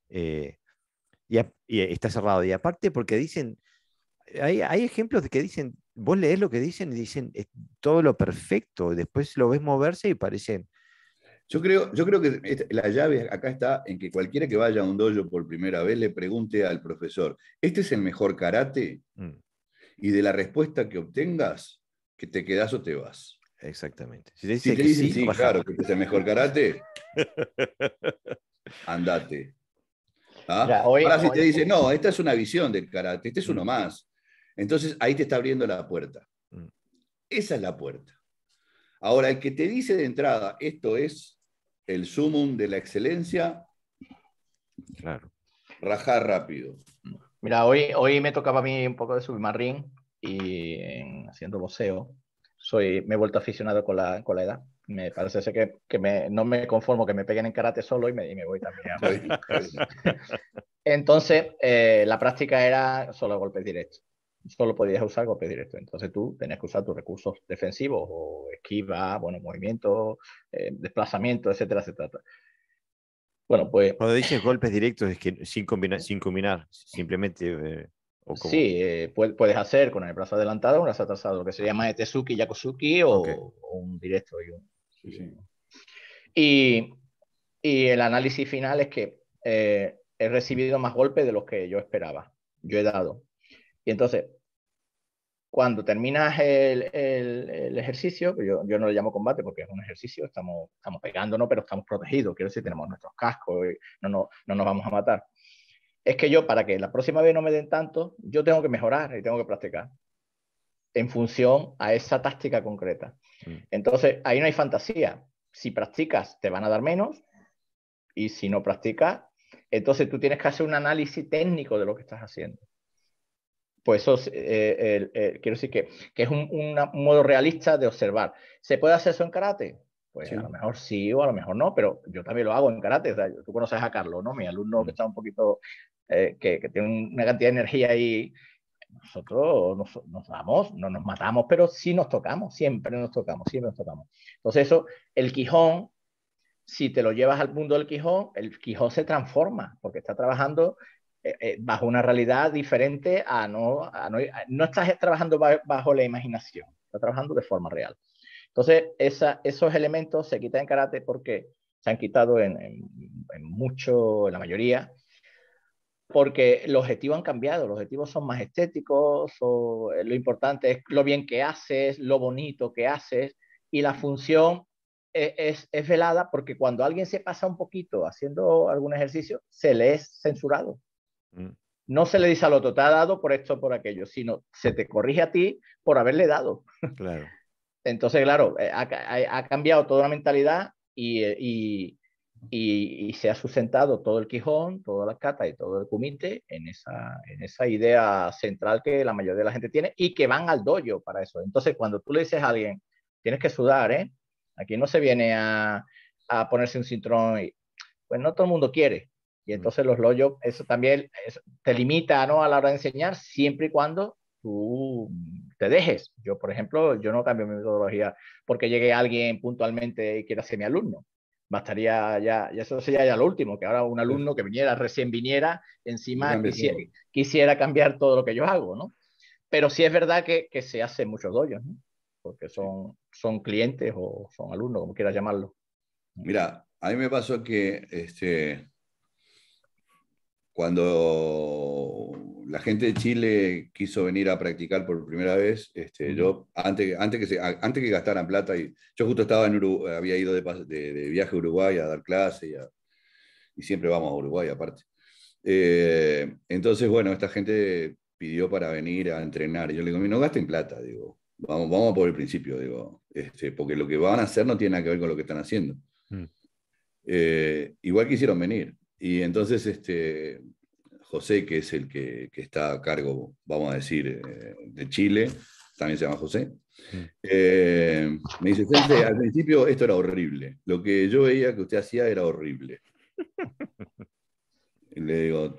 [SPEAKER 1] y está cerrado. Y aparte porque dicen, hay ejemplos de que dicen, vos lees lo que dicen y dicen todo lo perfecto, después lo ves moverse y parecen...
[SPEAKER 2] Yo creo que la llave acá está en que cualquiera que vaya a un dojo por primera vez le pregunte al profesor, ¿este es el mejor karate?
[SPEAKER 1] Mm,
[SPEAKER 2] Y de la respuesta que obtengas, que te quedás o te vas.
[SPEAKER 1] exactamente. Si te
[SPEAKER 2] Si
[SPEAKER 1] dice
[SPEAKER 2] te
[SPEAKER 1] que
[SPEAKER 2] dicen,
[SPEAKER 1] sí,
[SPEAKER 2] sí,
[SPEAKER 1] raja.
[SPEAKER 2] claro, que este es el mejor karate, andate.
[SPEAKER 3] Mira,
[SPEAKER 2] ¿Ah? Ahora si te dice, no, esta es una visión del karate, este es uno
[SPEAKER 1] Mm,
[SPEAKER 2] más. Entonces ahí te está abriendo la puerta.
[SPEAKER 1] mm,
[SPEAKER 2] Esa es la puerta. Ahora, el que te dice de entrada, esto es el sumum de la excelencia,
[SPEAKER 1] claro.
[SPEAKER 2] rajar rápido.
[SPEAKER 3] mira, hoy me tocaba a mí un poco de submarine y haciendo boxeo. Me he vuelto aficionado con la edad. Me parece ser no me conformo que me peguen en karate solo y me voy también a
[SPEAKER 2] Está bien,
[SPEAKER 3] practicar.
[SPEAKER 2] está bien.
[SPEAKER 3] Entonces, la práctica era solo golpes directos. Solo podías usar golpes directos. Entonces tú tenías que usar tus recursos defensivos o esquiva, bueno, movimiento, desplazamiento, etcétera, etcétera. Bueno, pues
[SPEAKER 1] Cuando dices golpes directos es que sin combinar, simplemente, o como...
[SPEAKER 3] sí, puedes hacer con el brazo adelantado o un brazo atrasado, lo que se llama Etesuki, Yakusuki
[SPEAKER 1] Ok.
[SPEAKER 3] o un directo.
[SPEAKER 2] Sí, sí.
[SPEAKER 3] Y, y el análisis final es que he recibido más golpes de los que yo esperaba. Yo he dado. Y entonces, cuando terminas el ejercicio, yo no le llamo combate porque es un ejercicio, estamos pegándonos, pero estamos protegidos. Quiero decir, tenemos nuestros cascos y no nos vamos a matar. Es que yo, para que la próxima vez no me den tanto, yo tengo que mejorar y tengo que practicar en función a esa táctica concreta.
[SPEAKER 1] Mm,
[SPEAKER 3] Entonces, ahí no hay fantasía. Si practicas, te van a dar menos, y si no practicas, entonces tú tienes que hacer un análisis técnico de lo que estás haciendo. Pues eso quiero decir que es un modo realista de observar. ¿Se puede hacer eso en karate? Pues a lo
[SPEAKER 2] Sí.
[SPEAKER 3] mejor sí o a lo mejor no, pero yo también lo hago en karate. O sea, tú conoces a Carlos, ¿no? Mi alumno que
[SPEAKER 1] mm.
[SPEAKER 3] está un poquito, que tiene una cantidad de energía ahí. Nosotros nos damos, no nos matamos, pero sí nos tocamos, siempre nos tocamos, siempre nos tocamos. Entonces eso, el Quijón, si te lo llevas al mundo del Quijón, el Quijón se transforma, porque está trabajando bajo una realidad diferente no estás trabajando bajo la imaginación, estás trabajando de forma real. Entonces, esos elementos se quitan en karate porque se han quitado en la mayoría, porque los objetivos han cambiado, los objetivos son más estéticos, lo importante es lo bien que haces, lo bonito que haces, y la función es velada porque cuando alguien se pasa un poquito haciendo algún ejercicio, se le es censurado.
[SPEAKER 1] Mm,
[SPEAKER 3] No se le dice al otro, te ha dado por esto, por aquello, sino se te corrige a ti por haberle dado.
[SPEAKER 1] claro.
[SPEAKER 3] Entonces, claro, ha cambiado toda la mentalidad y se ha sustentado todo el Quijón, toda la kata y todo el kumite en esa idea central que la mayoría de la gente tiene y que van al dojo para eso. Entonces, cuando tú le dices a alguien, tienes que sudar, ¿eh? Aquí no se viene a ponerse un cinturón, pues no todo el mundo quiere. Y
[SPEAKER 1] Mm,
[SPEAKER 3] entonces los lojos, eso también te limita, ¿no? A la hora de enseñar, siempre y cuando tú te dejes. Yo, por ejemplo, yo no cambio mi metodología porque llegue alguien puntualmente y quiera ser mi alumno. Bastaría ya eso sería ya lo último, que ahora un alumno que viniera, recién viniera,
[SPEAKER 2] Lo
[SPEAKER 3] encima
[SPEAKER 2] cambia todo.
[SPEAKER 3] quisiera cambiar todo lo que yo hago, ¿no? Pero sí es verdad que se hace muchos doyos, ¿no? Porque
[SPEAKER 2] Sí.
[SPEAKER 3] son clientes o son alumnos, como quieras llamarlo.
[SPEAKER 2] Mira, a mí me pasó que cuando la gente de Chile quiso venir a practicar por primera vez, yo, antes que gastaran plata, yo justo estaba en Uruguay, había ido de viaje a Uruguay a dar clase y siempre vamos a Uruguay aparte. Entonces, bueno, esta gente pidió para venir a entrenar. Y yo le digo, no gasten plata, digo, vamos por el principio, digo, porque lo que van a hacer no tiene nada que ver con lo que están haciendo.
[SPEAKER 1] mm,
[SPEAKER 2] Igual quisieron venir. Y entonces José, que es el que está a cargo, vamos a decir, de Chile, también se llama José,
[SPEAKER 1] mm.
[SPEAKER 2] me dice, Sensei, al principio esto era horrible. Lo que yo veía que usted hacía era horrible. Y le digo,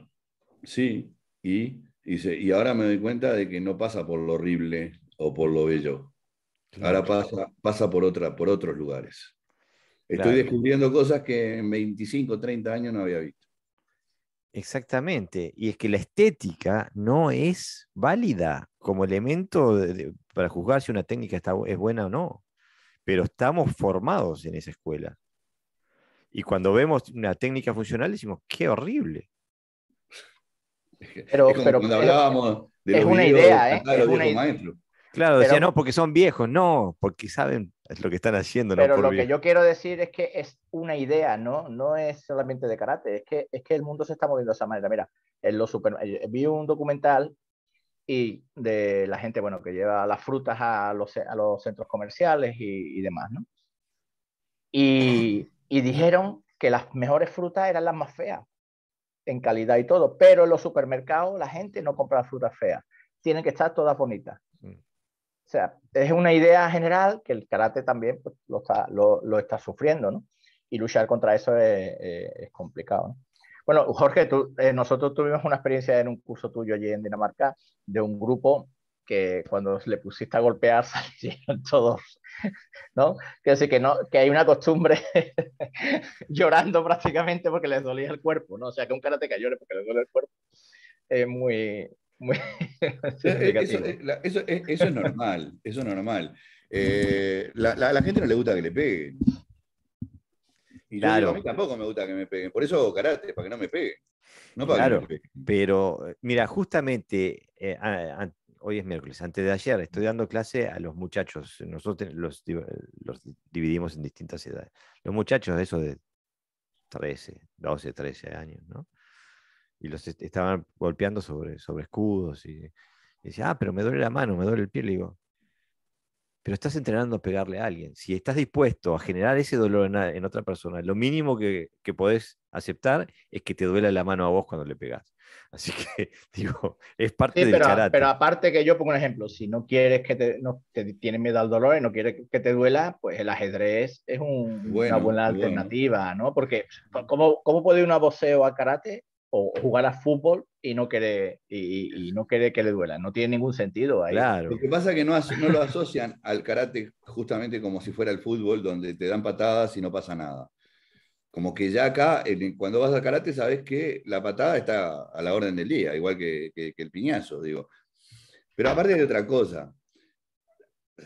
[SPEAKER 2] sí, y dice, y ahora me doy cuenta de que no pasa por lo horrible o por lo bello. Ahora
[SPEAKER 1] Claro,
[SPEAKER 2] pasa por otros lugares. Estoy
[SPEAKER 1] claro.
[SPEAKER 2] descubriendo cosas que en 25, 30 años no había visto.
[SPEAKER 1] Exactamente. Y es que la estética no es válida como elemento para juzgar si una técnica es buena o no. Pero estamos formados en esa escuela. Y cuando vemos una técnica funcional decimos, qué horrible.
[SPEAKER 2] Es
[SPEAKER 3] Pero,
[SPEAKER 2] como cuando hablábamos de
[SPEAKER 3] es
[SPEAKER 2] los
[SPEAKER 3] una
[SPEAKER 2] videos de
[SPEAKER 3] idea, ¿eh?
[SPEAKER 2] cantar de los viejos maestros.
[SPEAKER 1] Claro, decía, no,
[SPEAKER 3] Pero,
[SPEAKER 1] porque son viejos. No, porque saben lo que están haciendo, no
[SPEAKER 3] pero
[SPEAKER 1] por
[SPEAKER 3] lo que
[SPEAKER 1] viejo.
[SPEAKER 3] yo quiero decir es que es una idea, ¿no? No es solamente de karate, es que el mundo se está moviendo de esa manera. Mira, vi un documental y de la gente, bueno, que lleva las frutas a los centros comerciales y demás, ¿no? Y dijeron que las mejores frutas eran las más feas, en calidad y todo, pero en los supermercados la gente no compra frutas feas, tienen que estar todas bonitas.
[SPEAKER 1] Mm.
[SPEAKER 3] O sea, es una idea general que el karate también pues, lo está sufriendo, ¿no? Y luchar contra eso es complicado, ¿no? Bueno, Jorge, nosotros tuvimos una experiencia en un curso tuyo allí en Dinamarca de un grupo que cuando le pusiste a golpear salieron todos, ¿no? Que decir que, no, que hay una costumbre llorando prácticamente porque les dolía el cuerpo, ¿no? O sea, que un karateca llore porque le duele el cuerpo es muy
[SPEAKER 2] Eso,
[SPEAKER 3] significativo.
[SPEAKER 2] eso es normal, eso es normal. La gente no le gusta que le peguen. Y yo digo, a mí
[SPEAKER 1] Claro,
[SPEAKER 2] tampoco me gusta que me peguen. Por eso hago karate, para que no me peguen. No para que me
[SPEAKER 1] claro.
[SPEAKER 2] peguen.
[SPEAKER 1] Pero mira, justamente hoy es miércoles, antes de ayer estoy dando clase a los muchachos. Nosotros los dividimos en distintas edades. Los muchachos, eso de 13, 12, 13 años, ¿no? Y los estaban golpeando sobre escudos y decía, pero me duele la mano, me duele el pie. Le digo, pero estás entrenando a pegarle a alguien. Si estás dispuesto a generar ese dolor en otra persona, lo mínimo que podés aceptar es que te duela la mano a vos cuando le pegás. Así que, digo, es parte
[SPEAKER 3] Sí,
[SPEAKER 1] del
[SPEAKER 3] pero
[SPEAKER 1] karate.
[SPEAKER 3] aparte que yo pongo un ejemplo, si no quieres no te tienes miedo al dolor y no quieres que te duela, pues el ajedrez es una buena
[SPEAKER 2] Es bueno.
[SPEAKER 3] alternativa, ¿no? Porque ¿cómo puede ir a boxeo a karate o jugar a fútbol y no querer, y no querer que le duela? No tiene ningún sentido ahí.
[SPEAKER 2] Lo
[SPEAKER 1] Claro,
[SPEAKER 2] que pasa es que no lo asocian al karate justamente como si fuera el fútbol, donde te dan patadas y no pasa nada. Como que ya acá, cuando vas al karate, sabes que la patada está a la orden del día, igual que el piñazo, digo. Pero aparte de otra cosa,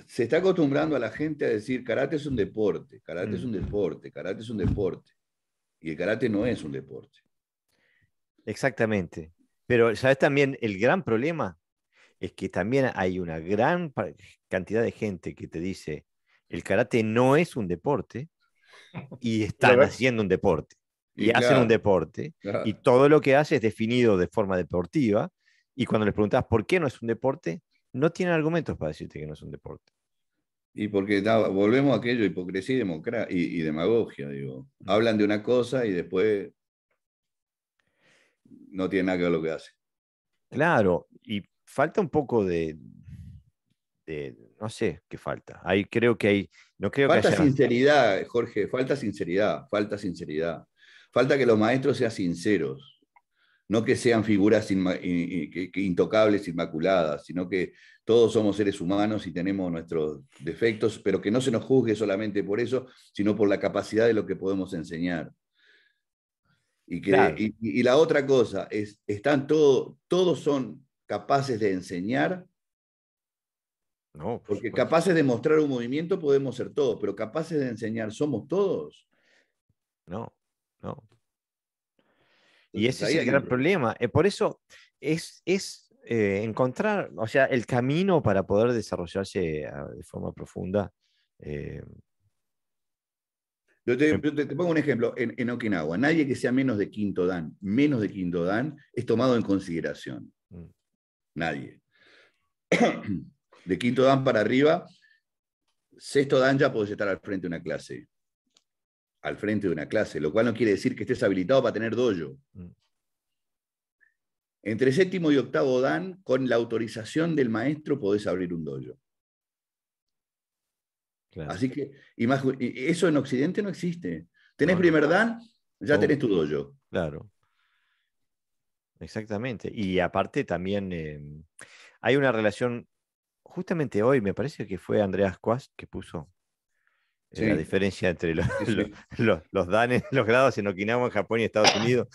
[SPEAKER 2] se está acostumbrando a la gente a decir karate es un deporte, karate es
[SPEAKER 1] mm,
[SPEAKER 2] un deporte, karate es un deporte. Y el karate no es un deporte.
[SPEAKER 1] exactamente. Pero, ¿sabes también el gran problema? Es que también hay una gran cantidad de gente que te dice, el karate no es un deporte y
[SPEAKER 3] Y lo
[SPEAKER 1] están
[SPEAKER 3] ve,
[SPEAKER 1] haciendo un deporte y
[SPEAKER 2] Y
[SPEAKER 1] hacen un
[SPEAKER 2] claro,
[SPEAKER 1] deporte y
[SPEAKER 2] claro.
[SPEAKER 1] todo lo que hace es definido de forma deportiva y cuando les preguntas por qué no es un deporte, no tienen argumentos para decirte que no es un deporte.
[SPEAKER 2] Y porque volvemos a aquello, hipocresía y demagogia, digo.
[SPEAKER 1] Mm.
[SPEAKER 2] Hablan de una cosa y después no tiene nada que ver lo que hacen.
[SPEAKER 1] Claro, y falta un poco no sé qué falta. Ahí creo que hay, no creo que
[SPEAKER 2] Falta
[SPEAKER 1] haya,
[SPEAKER 2] sinceridad, Jorge, falta sinceridad, falta sinceridad. Falta que los maestros sean sinceros, no que sean figuras intocables, inmaculadas, sino que todos somos seres humanos y tenemos nuestros defectos, pero que no se nos juzgue solamente por eso, sino por la capacidad de lo que podemos enseñar.
[SPEAKER 1] claro,
[SPEAKER 2] Y la otra cosa es, todos son capaces de enseñar,
[SPEAKER 1] no, por
[SPEAKER 2] porque
[SPEAKER 1] supuesto,
[SPEAKER 2] capaces de mostrar un movimiento podemos ser todos, pero capaces de enseñar somos todos.
[SPEAKER 1] no, no. Y
[SPEAKER 2] Entonces
[SPEAKER 1] ese es
[SPEAKER 2] ahí
[SPEAKER 1] el
[SPEAKER 2] hay un
[SPEAKER 1] gran
[SPEAKER 2] problema.
[SPEAKER 1] problema. Por eso es encontrar, o sea, el camino para poder desarrollarse de forma profunda. eh, me-
[SPEAKER 2] Te pongo un ejemplo. En Okinawa, nadie que sea menos de quinto dan, es tomado en consideración.
[SPEAKER 1] mm,
[SPEAKER 2] Nadie. De quinto dan para arriba, sexto dan ya podés estar al frente de una clase. Al frente de una clase, lo cual no quiere decir que estés habilitado para tener dojo.
[SPEAKER 1] mm,
[SPEAKER 2] Entre séptimo y octavo dan, con la autorización del maestro podés abrir un dojo.
[SPEAKER 1] claro.
[SPEAKER 2] Así que eso en Occidente no existe. Tenés
[SPEAKER 1] No, no.
[SPEAKER 2] primer dan, ya
[SPEAKER 1] Oh,
[SPEAKER 2] tenés tu dojo.
[SPEAKER 1] claro, exactamente. Y aparte también hay una relación justamente hoy me parece que fue Andreas Quast que puso la
[SPEAKER 2] Sí,
[SPEAKER 1] diferencia entre
[SPEAKER 2] sí, sí.
[SPEAKER 1] los danes, los grados en Okinawa, Japón y Estados Unidos.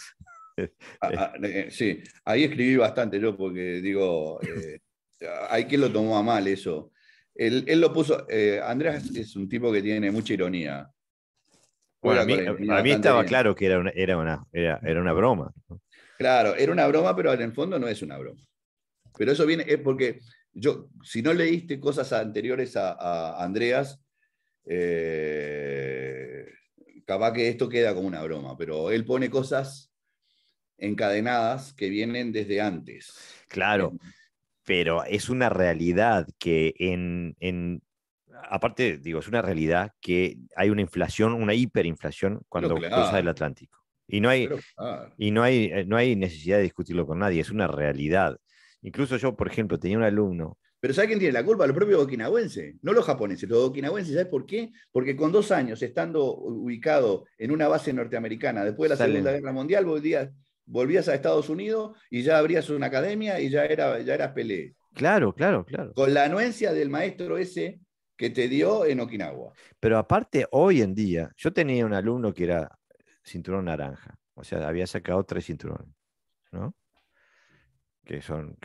[SPEAKER 2] Sí, ahí escribí bastante yo porque digo, hay quien lo tomó a mal eso. Él lo puso, Andrés es un tipo que tiene mucha ironía,
[SPEAKER 1] Bueno,
[SPEAKER 2] juega con la ironía
[SPEAKER 1] a mí
[SPEAKER 2] bastante
[SPEAKER 1] estaba
[SPEAKER 2] bien.
[SPEAKER 1] claro que era una broma, ¿no?
[SPEAKER 2] Claro, era una broma, pero en el fondo no es una broma. Pero eso viene, es porque yo, si no leíste cosas anteriores a Andreas, eh, capaz que esto queda como una broma, pero él pone cosas encadenadas que vienen desde antes.
[SPEAKER 1] Claro, pero es una realidad que aparte, digo, es una realidad que hay una inflación, una hiperinflación
[SPEAKER 2] Pero
[SPEAKER 1] cuando cruzas el
[SPEAKER 2] claro,
[SPEAKER 1] Atlántico. Y no hay,
[SPEAKER 2] pero claro.
[SPEAKER 1] no hay necesidad de discutirlo con nadie, es una realidad. Incluso yo, por ejemplo, tenía un alumno.
[SPEAKER 2] Pero ¿sabe quién tiene la culpa? Los propios okinawenses, no los japoneses. Los okinawenses, ¿sabes por qué? Porque con 2 años estando ubicado en una base norteamericana después de la Segunda
[SPEAKER 1] Salen,
[SPEAKER 2] Guerra Mundial, volvías a Estados Unidos y ya abrías una academia y ya eras Pelé.
[SPEAKER 1] claro, claro, claro.
[SPEAKER 2] Con la anuencia del maestro ese que te dio en Okinawa.
[SPEAKER 1] Pero aparte, hoy en día, yo tenía un alumno que era cinturón naranja, o sea, había sacado 3 cinturones, ¿no? Que son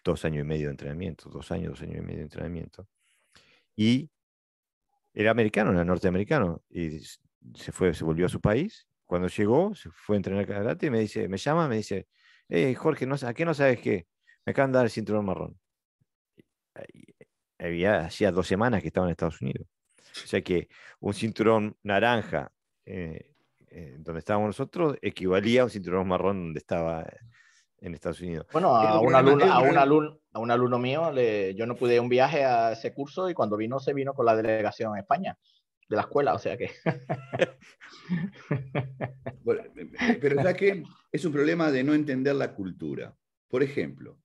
[SPEAKER 1] 2 años y medio de entrenamiento, 2 años, 2 años y medio de entrenamiento. Y era americano, era norteamericano, y se volvió a su país. Cuando llegó, se fue a entrenar karate y me llama, me dice, hey, Jorge, ¿a qué no sabes qué? Me acaban de dar el cinturón marrón. Y hacía 2 semanas que estaba en Estados Unidos. O sea que un cinturón naranja donde estábamos nosotros equivalía a un cinturón marrón donde estaba en Estados Unidos.
[SPEAKER 3] Bueno,
[SPEAKER 2] Es
[SPEAKER 3] a
[SPEAKER 2] un
[SPEAKER 3] un
[SPEAKER 2] problema,
[SPEAKER 3] alumno,
[SPEAKER 2] es un
[SPEAKER 3] a un
[SPEAKER 2] problema.
[SPEAKER 3] alumno, a un alumno mío, yo no pude ir a un viaje a ese curso y cuando vino se vino con la delegación a España de la escuela, o sea que.
[SPEAKER 2] Bueno, pero ¿sabes qué? Es un problema de no entender la cultura. Por ejemplo,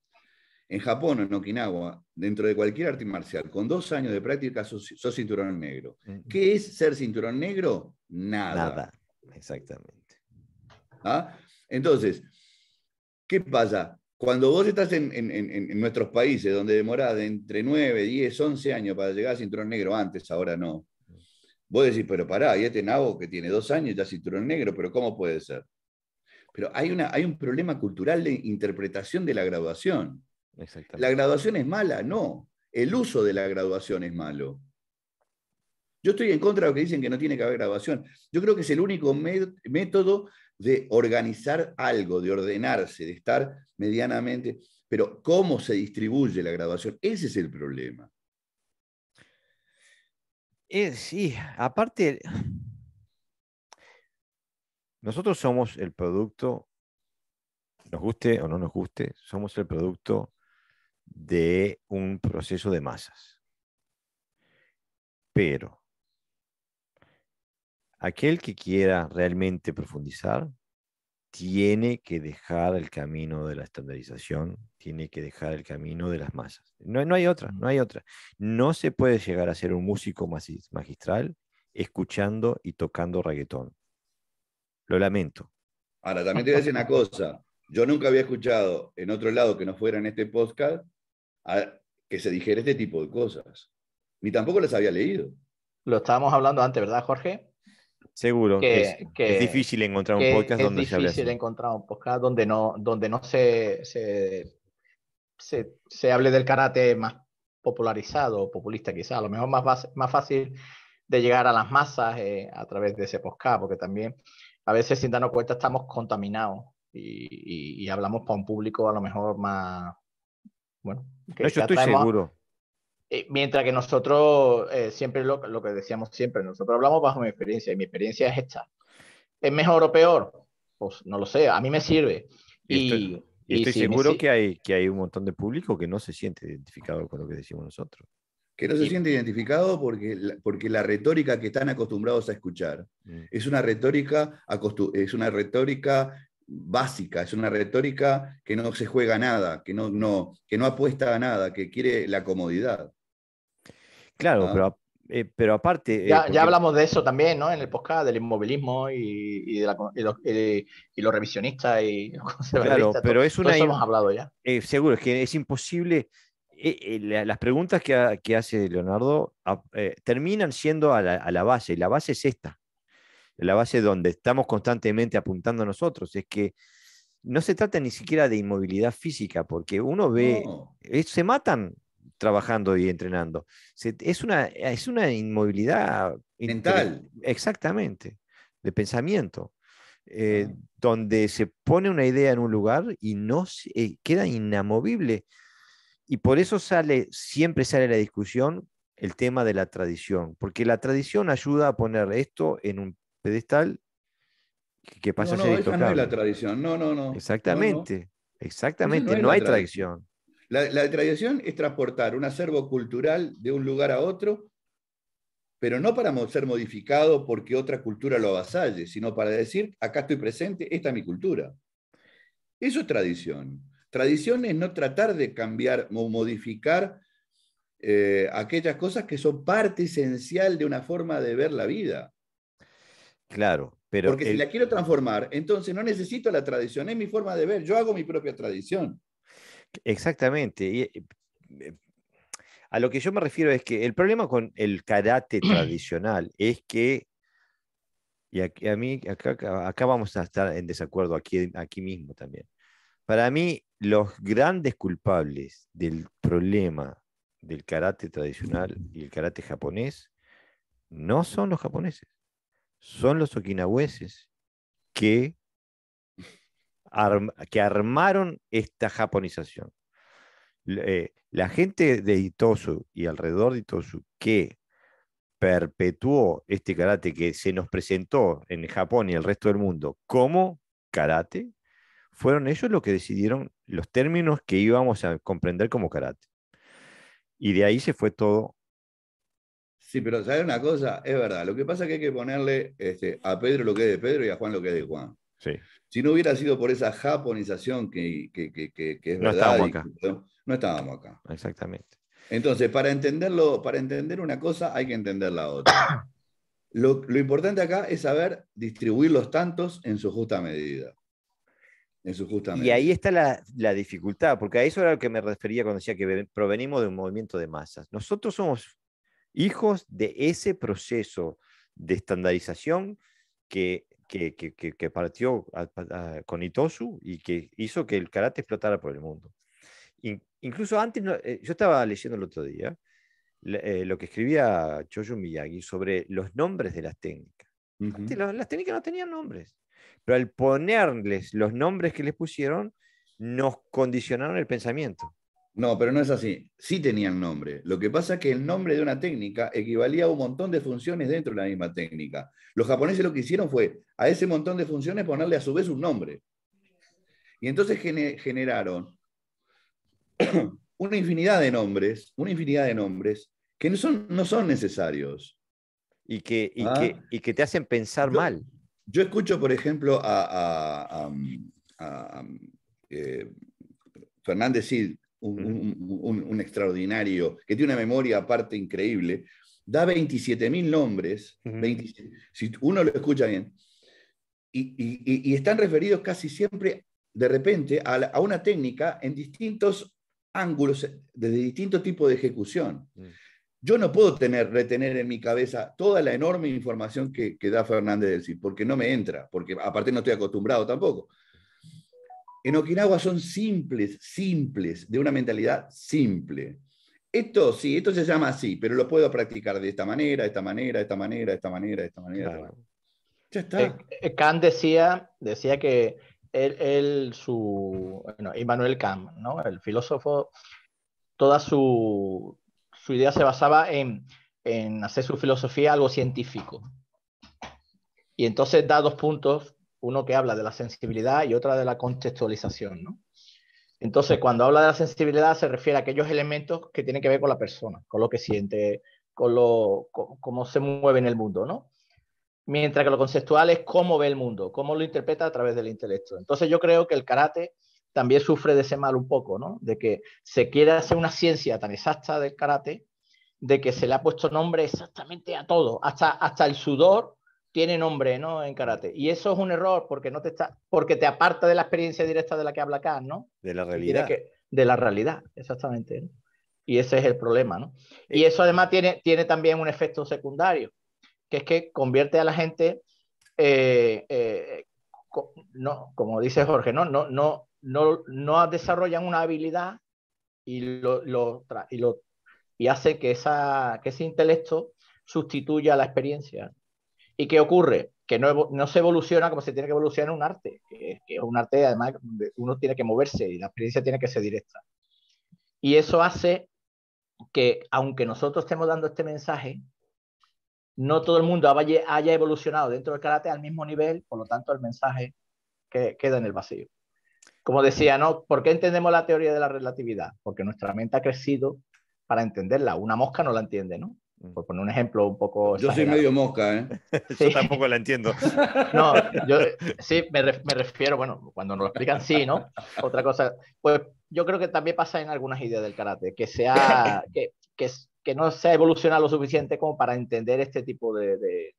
[SPEAKER 2] en Japón o en Okinawa, dentro de cualquier arte marcial, con 2 años de práctica sos cinturón negro. ¿Qué es ser cinturón negro? Nada.
[SPEAKER 1] Nada, exactamente.
[SPEAKER 2] ¿Ah? Entonces, ¿qué pasa? Cuando vos estás en nuestros países, donde demorás de entre 9, 10, 11 años para llegar a cinturón negro, antes, ahora no. Vos decís, pero pará, y este nabo que tiene 2 años ya es cinturón negro, pero ¿cómo puede ser? Pero hay un problema cultural de interpretación de la graduación. ¿La
[SPEAKER 1] Exactamente.
[SPEAKER 2] graduación es mala? No. El uso de la graduación es malo. Yo estoy en contra de lo que dicen que no tiene que haber graduación. Yo creo que es el único método de organizar algo, de ordenarse, de estar medianamente. Pero ¿cómo se distribuye la graduación? Ese es el problema.
[SPEAKER 1] Sí, aparte, nosotros somos el producto, nos guste o no nos guste, somos el producto de un proceso de masas. Pero aquel que quiera realmente profundizar tiene que dejar el camino de la estandarización, tiene que dejar el camino de las masas. No, no hay otra, no hay otra. No se puede llegar a ser un músico magistral escuchando y tocando reggaetón. Lo lamento.
[SPEAKER 2] Ahora, también te voy a decir una cosa. Yo nunca había escuchado en otro lado que no fuera en este podcast que se dijera este tipo de cosas. Ni tampoco las había leído.
[SPEAKER 3] Lo estábamos hablando antes, ¿verdad, Jorge?
[SPEAKER 1] Seguro,
[SPEAKER 3] Que,
[SPEAKER 1] es
[SPEAKER 3] que,
[SPEAKER 1] difícil encontrar un
[SPEAKER 3] que
[SPEAKER 1] podcast
[SPEAKER 3] es
[SPEAKER 1] donde se hable
[SPEAKER 3] difícil
[SPEAKER 1] así.
[SPEAKER 3] encontrar un podcast donde no se hable del karate más popularizado o populista quizá. A lo mejor más fácil de llegar a las masas a través de ese podcast, porque también a veces sin darnos cuenta estamos contaminados y hablamos para un público a lo mejor más, bueno,
[SPEAKER 1] No,
[SPEAKER 3] que
[SPEAKER 1] yo estoy
[SPEAKER 3] atraemos.
[SPEAKER 1] seguro.
[SPEAKER 3] Mientras que nosotros, siempre lo que decíamos siempre, nosotros hablamos bajo mi experiencia y mi experiencia es esta. ¿Es mejor o peor? Pues no lo sé, a mí me sirve.
[SPEAKER 1] Y estoy, y
[SPEAKER 3] Y
[SPEAKER 1] estoy
[SPEAKER 3] si me
[SPEAKER 1] seguro
[SPEAKER 3] sirve.
[SPEAKER 1] que hay un montón de público que no se siente identificado con lo que decimos nosotros.
[SPEAKER 2] Que no se siente identificado porque la retórica que están acostumbrados a escuchar
[SPEAKER 1] Mm.
[SPEAKER 2] es una retórica básica, es una retórica que no se juega a nada, que no apuesta a nada, que quiere la comodidad.
[SPEAKER 1] Claro,
[SPEAKER 2] ¿Ah?
[SPEAKER 1] pero aparte,
[SPEAKER 3] Ya hablamos de eso también, ¿no? En el podcast del inmovilismo y los revisionistas y los
[SPEAKER 1] claro,
[SPEAKER 3] conservaduristas.
[SPEAKER 1] pero es
[SPEAKER 3] Todo
[SPEAKER 1] una,
[SPEAKER 3] eso hemos hablado ya.
[SPEAKER 1] seguro, es que es imposible las preguntas que hace Leonardo terminan siendo a la base, y la base es esta, la base donde estamos constantemente apuntando nosotros, es que no se trata ni siquiera de inmovilidad física, porque uno ve,
[SPEAKER 2] No,
[SPEAKER 1] se matan trabajando y entrenando. Es una inmovilidad
[SPEAKER 2] mental.
[SPEAKER 1] exactamente, de pensamiento,
[SPEAKER 2] Ah.
[SPEAKER 1] donde se pone una idea en un lugar y no queda inamovible. Y por eso siempre sale la discusión el tema de la tradición, porque la tradición ayuda a poner esto en un pedestal que pasa
[SPEAKER 2] No,
[SPEAKER 1] a ser
[SPEAKER 2] no, esa no es la
[SPEAKER 1] intocable.
[SPEAKER 2] tradición. No, no, no, no, no.
[SPEAKER 1] Exactamente,
[SPEAKER 2] Esa no
[SPEAKER 1] exactamente,
[SPEAKER 2] es
[SPEAKER 1] no
[SPEAKER 2] la
[SPEAKER 1] hay
[SPEAKER 2] tradición.
[SPEAKER 1] tradición.
[SPEAKER 2] La tradición es transportar un acervo cultural de un lugar a otro, pero no para ser modificado porque otra cultura lo avasalle, sino para decir, acá estoy presente, esta es mi cultura. Eso es tradición. Tradición es no tratar de cambiar o modificar aquellas cosas que son parte esencial de una forma de ver la vida.
[SPEAKER 1] Claro, pero
[SPEAKER 2] Porque si la quiero transformar, entonces no necesito la tradición, es mi forma de ver, yo hago mi propia tradición.
[SPEAKER 1] exactamente. Eh, a lo que yo me refiero es que el problema con el karate tradicional es que, y a mí, acá vamos a estar en desacuerdo, aquí mismo también. Para mí, los grandes culpables del problema del karate tradicional y el karate japonés no son los japoneses, son los okinawenses que, que armaron esta japonización. La gente de Itosu y alrededor de Itosu que perpetuó este karate que se nos presentó en Japón y el resto del mundo como karate, fueron ellos los que decidieron los términos que íbamos a comprender como karate. Y de ahí se fue todo.
[SPEAKER 2] Sí, pero ¿sabes una cosa? Es verdad. Lo que pasa es que hay que ponerle a Pedro lo que es de Pedro y a Juan lo que es de Juan.
[SPEAKER 1] Sí,
[SPEAKER 2] Si no hubiera sido por esa japonización que es
[SPEAKER 1] no
[SPEAKER 2] verdad,
[SPEAKER 1] estábamos
[SPEAKER 2] y
[SPEAKER 1] acá,
[SPEAKER 2] no estábamos acá.
[SPEAKER 1] exactamente.
[SPEAKER 2] Entonces, para entender una cosa hay que entender la otra. Lo importante acá es saber distribuir los tantos en su justa medida. En su justa
[SPEAKER 1] Y ahí
[SPEAKER 2] medida.
[SPEAKER 1] está la dificultad, porque a eso era lo que me refería cuando decía que provenimos de un movimiento de masas. Nosotros somos hijos de ese proceso de estandarización que partió con Itosu y que hizo que el karate explotara por el mundo. Incluso antes, yo estaba leyendo el otro día lo que escribía Choyo Miyagi sobre los nombres de las técnicas. Antes
[SPEAKER 2] Ujú.
[SPEAKER 1] las técnicas no tenían nombres, pero al ponerles los nombres que les pusieron, nos condicionaron el pensamiento.
[SPEAKER 2] No, pero no es así. Sí tenían nombre. Lo que pasa es que el nombre de una técnica equivalía a un montón de funciones dentro de la misma técnica. Los japoneses lo que hicieron fue a ese montón de funciones ponerle a su vez un nombre. Y entonces generaron una infinidad de nombres que no son necesarios. ¿Ah?
[SPEAKER 1] Y que te hacen pensar
[SPEAKER 2] Yo,
[SPEAKER 1] mal.
[SPEAKER 2] yo escucho, por ejemplo, a, eh, Fernández Cid,
[SPEAKER 1] Ujú.
[SPEAKER 2] un extraordinario, que tiene una memoria aparte increíble, da 27.000 nombres,
[SPEAKER 1] Ujú.
[SPEAKER 2] 27, si uno lo escucha bien, y están referidos casi siempre, de repente, a una técnica en distintos ángulos, desde distintos tipos de ejecución.
[SPEAKER 1] Mm.
[SPEAKER 2] Yo no puedo retener en mi cabeza toda la enorme información que da Fernández del Cid, porque no me entra, porque aparte no estoy acostumbrado tampoco. En Okinawa son simples, de una mentalidad simple. Esto sí, esto se llama así, pero lo puedo practicar de esta manera, de esta manera, de esta manera, de esta manera, de esta manera, de esta manera.
[SPEAKER 1] Claro.
[SPEAKER 2] Ya está.
[SPEAKER 3] Kant decía que bueno, Immanuel Kant, ¿no? El filósofo, toda su idea se basaba en hacer su filosofía algo científico. Y entonces da dos puntos, uno que habla de la sensibilidad y otra de la contextualización, ¿no? Entonces, cuando habla de la sensibilidad se refiere a aquellos elementos que tienen que ver con la persona, con lo que siente, cómo se mueve en el mundo, ¿no? Mientras que lo conceptual es cómo ve el mundo, cómo lo interpreta a través del intelecto. Entonces yo creo que el karate también sufre de ese mal un poco, ¿no? De que se quiere hacer una ciencia tan exacta del karate, de que se le ha puesto nombre exactamente a todo, hasta el sudor tiene nombre, ¿no? En karate. Y eso es un error porque te aparta de la experiencia directa de la que habla Kant, ¿no?
[SPEAKER 1] De la
[SPEAKER 3] Y tiene
[SPEAKER 1] realidad.
[SPEAKER 3] que, de la realidad, exactamente, ¿no? Y ese es el problema, ¿no? Y eso además tiene también un efecto secundario, que es que convierte a la gente, no, como dice Jorge, no desarrollan una habilidad y, y hace que ese intelecto sustituya la experiencia. ¿Y qué ocurre? Que no se evoluciona como se tiene que evolucionar un arte, que es un arte además donde uno tiene que moverse y la experiencia tiene que ser directa. Y eso hace que, aunque nosotros estemos dando este mensaje, no todo el mundo haya evolucionado dentro del karate al mismo nivel, por lo tanto el mensaje queda en el vacío. Como decía, ¿no? ¿Por qué entendemos la teoría de la relatividad? Porque nuestra mente ha crecido para entenderla. Una mosca no la entiende, ¿no? Por poner un ejemplo un poco
[SPEAKER 2] Yo soy
[SPEAKER 3] exagerado.
[SPEAKER 2] medio mosca, ¿eh?
[SPEAKER 1] Sí. Yo tampoco la entiendo.
[SPEAKER 3] No, yo sí me refiero, bueno, cuando nos lo explican, sí, ¿no? Otra cosa, pues yo creo que también pasa en algunas ideas del karate, que no se ha evolucionado lo suficiente como para entender este tipo de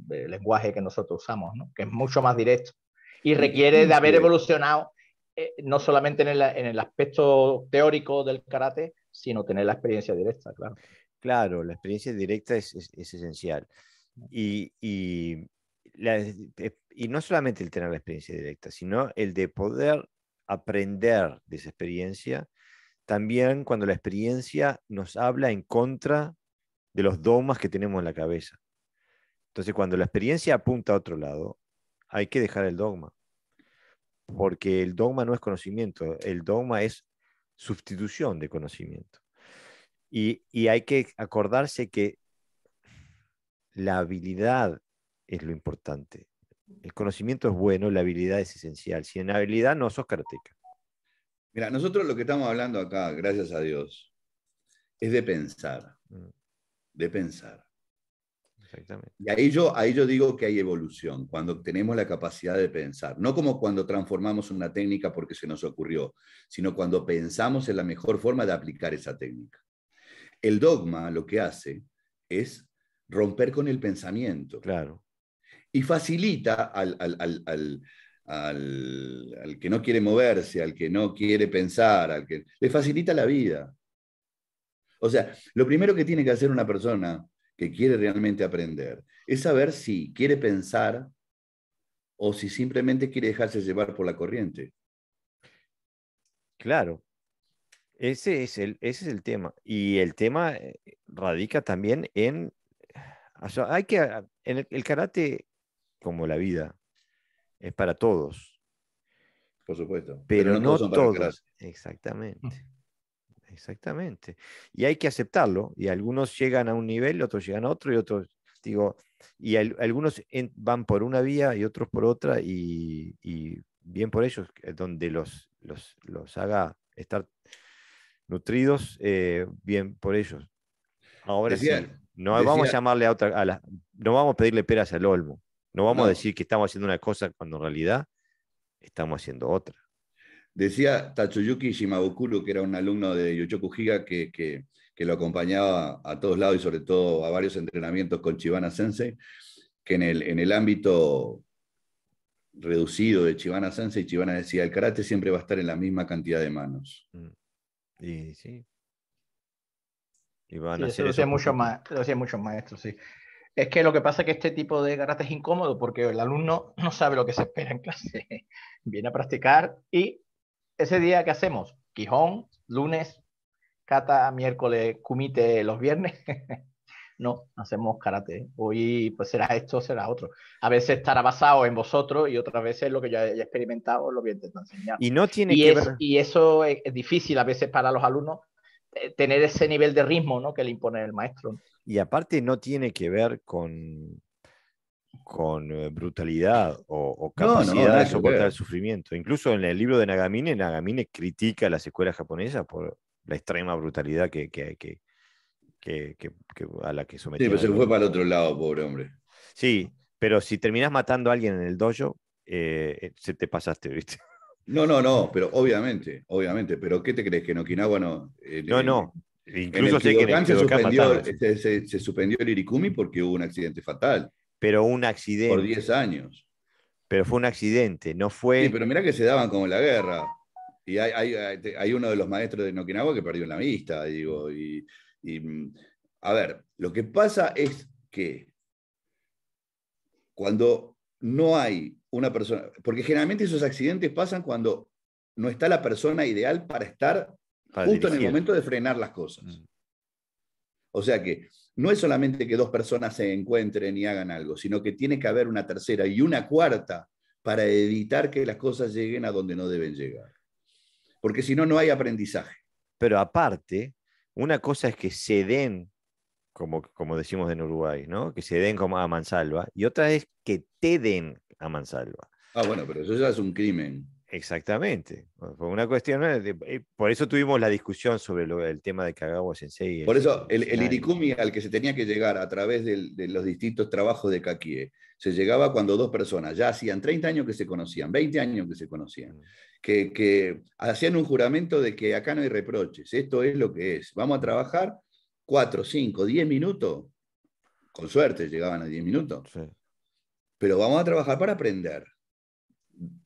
[SPEAKER 3] lenguaje que nosotros usamos, ¿no? Que es mucho más directo y requiere de haber evolucionado no solamente en el aspecto teórico del karate, sino tener la experiencia directa, claro.
[SPEAKER 1] Claro, la experiencia directa es esencial. Y no solamente el tener la experiencia directa, sino el de poder aprender de esa experiencia, también cuando la experiencia nos habla en contra de los dogmas que tenemos en la cabeza. Entonces, cuando la experiencia apunta a otro lado, hay que dejar el dogma, porque el dogma no es conocimiento, el dogma es sustitución de conocimiento. Y hay que acordarse que la habilidad es lo importante. El conocimiento es bueno, la habilidad es esencial. Si en habilidad no sos karateca.
[SPEAKER 2] Mira, nosotros lo que estamos hablando acá, gracias a Dios, es de pensar. De pensar.
[SPEAKER 1] Exactamente.
[SPEAKER 2] Y ahí yo digo que hay evolución, cuando tenemos la capacidad de pensar. No como cuando transformamos una técnica porque se nos ocurrió, sino cuando pensamos en la mejor forma de aplicar esa técnica. El dogma lo que hace es romper con el pensamiento.
[SPEAKER 1] Claro.
[SPEAKER 2] Y facilita al que no quiere moverse, al que no quiere pensar, le facilita la vida. O sea, lo primero que tiene que hacer una persona que quiere realmente aprender es saber si quiere pensar o si simplemente quiere dejarse llevar por la corriente.
[SPEAKER 1] Claro. Ese es el tema. Y el tema radica también en... O sea, en el karate, como la vida, es para todos.
[SPEAKER 2] Por supuesto.
[SPEAKER 1] Pero
[SPEAKER 2] no
[SPEAKER 1] no
[SPEAKER 2] todos son para el karate.
[SPEAKER 1] todos. Exactamente. Exactamente. Y hay que aceptarlo. Y algunos llegan a un nivel, otros llegan a otro, y otros, digo, y algunos van por una vía y otros por otra, y bien por ellos, donde los haga estar nutridos, bien por ellos. Ahora sí, no vamos a llamarle a otra, no vamos a pedirle peras al olmo. No vamos a decir que estamos haciendo una cosa cuando en realidad estamos haciendo otra.
[SPEAKER 2] Decía Tatsuyuki Shimabukuro, que era un alumno de Yochoku Higa, que lo acompañaba a todos lados y sobre todo a varios entrenamientos con Chibana Sensei, que en el ámbito reducido de Chibana Sensei, Chibana decía, el karate siempre va a estar en la misma cantidad de manos.
[SPEAKER 1] Y sí. Y van
[SPEAKER 3] sí,
[SPEAKER 1] a
[SPEAKER 3] eso
[SPEAKER 1] hacer
[SPEAKER 3] lo
[SPEAKER 1] eso
[SPEAKER 3] decían muchos maestros, sí. Es que lo que pasa es que este tipo de karate es incómodo porque el alumno no sabe lo que se espera en clase. Viene a practicar y ese día, ¿qué hacemos? Quijón, lunes, kata, miércoles, kumite los viernes. No, hacemos karate. Hoy pues será esto, será otro. A veces estará basado en vosotros y otras veces lo que yo haya experimentado lo voy a intentar enseñar.
[SPEAKER 1] Y no tiene que ver...
[SPEAKER 3] Y eso es difícil a veces para los alumnos, tener ese nivel de ritmo, ¿no?, que le impone el maestro.
[SPEAKER 1] Y aparte no tiene que ver con brutalidad o capacidad de soportar el sufrimiento. Incluso en el libro de Nagamine critica a las escuelas japonesas por la extrema brutalidad a la que sometían.
[SPEAKER 2] Sí, pero se fue para el otro lado, pobre hombre.
[SPEAKER 1] Sí, pero si terminás matando a alguien en el dojo, se te pasaste, ¿viste?
[SPEAKER 2] No, pero obviamente. ¿Pero qué te crees? ¿Que en Okinawa no?
[SPEAKER 1] No. Incluso
[SPEAKER 2] en
[SPEAKER 1] sé que en el Kodokan mataron.
[SPEAKER 2] se suspendió el Irikumi porque hubo un accidente fatal.
[SPEAKER 1] Pero un accidente.
[SPEAKER 2] Por 10 años.
[SPEAKER 1] Pero fue un accidente, no fue...
[SPEAKER 2] Sí, pero mirá que se daban como en la guerra. Y hay uno de los maestros de Okinawa que perdió la vista, digo. A ver, lo que pasa es que cuando no hay una persona, porque generalmente esos accidentes pasan cuando no está la persona ideal para estar
[SPEAKER 1] Para
[SPEAKER 2] justo en el
[SPEAKER 1] dirigir.
[SPEAKER 2] momento de frenar las cosas. O sea que no es solamente que dos personas se encuentren y hagan algo, sino que tiene que haber una tercera y una cuarta para evitar que las cosas lleguen a donde no deben llegar. Porque si no, no hay aprendizaje.
[SPEAKER 1] Pero aparte, una cosa es que se den, como decimos en Uruguay, ¿no? Que se den como a mansalva, y otra es que te den a mansalva.
[SPEAKER 2] Ah, bueno, pero eso ya es un crimen.
[SPEAKER 1] Exactamente. Fue una cuestión, por eso tuvimos la discusión sobre el tema de Kagawa Sensei.
[SPEAKER 2] Por eso el
[SPEAKER 1] Shinai.
[SPEAKER 2] Irikumi al que se tenía que llegar a través de los distintos trabajos de Kakie, se llegaba cuando dos personas ya hacían 30 años que se conocían, 20 años que se conocían, que hacían un juramento de que acá no hay reproches, esto es lo que es, vamos a trabajar 4, 5, 10 minutos, con suerte llegaban a 10 minutos,
[SPEAKER 1] Sí.
[SPEAKER 2] pero vamos a trabajar para aprender.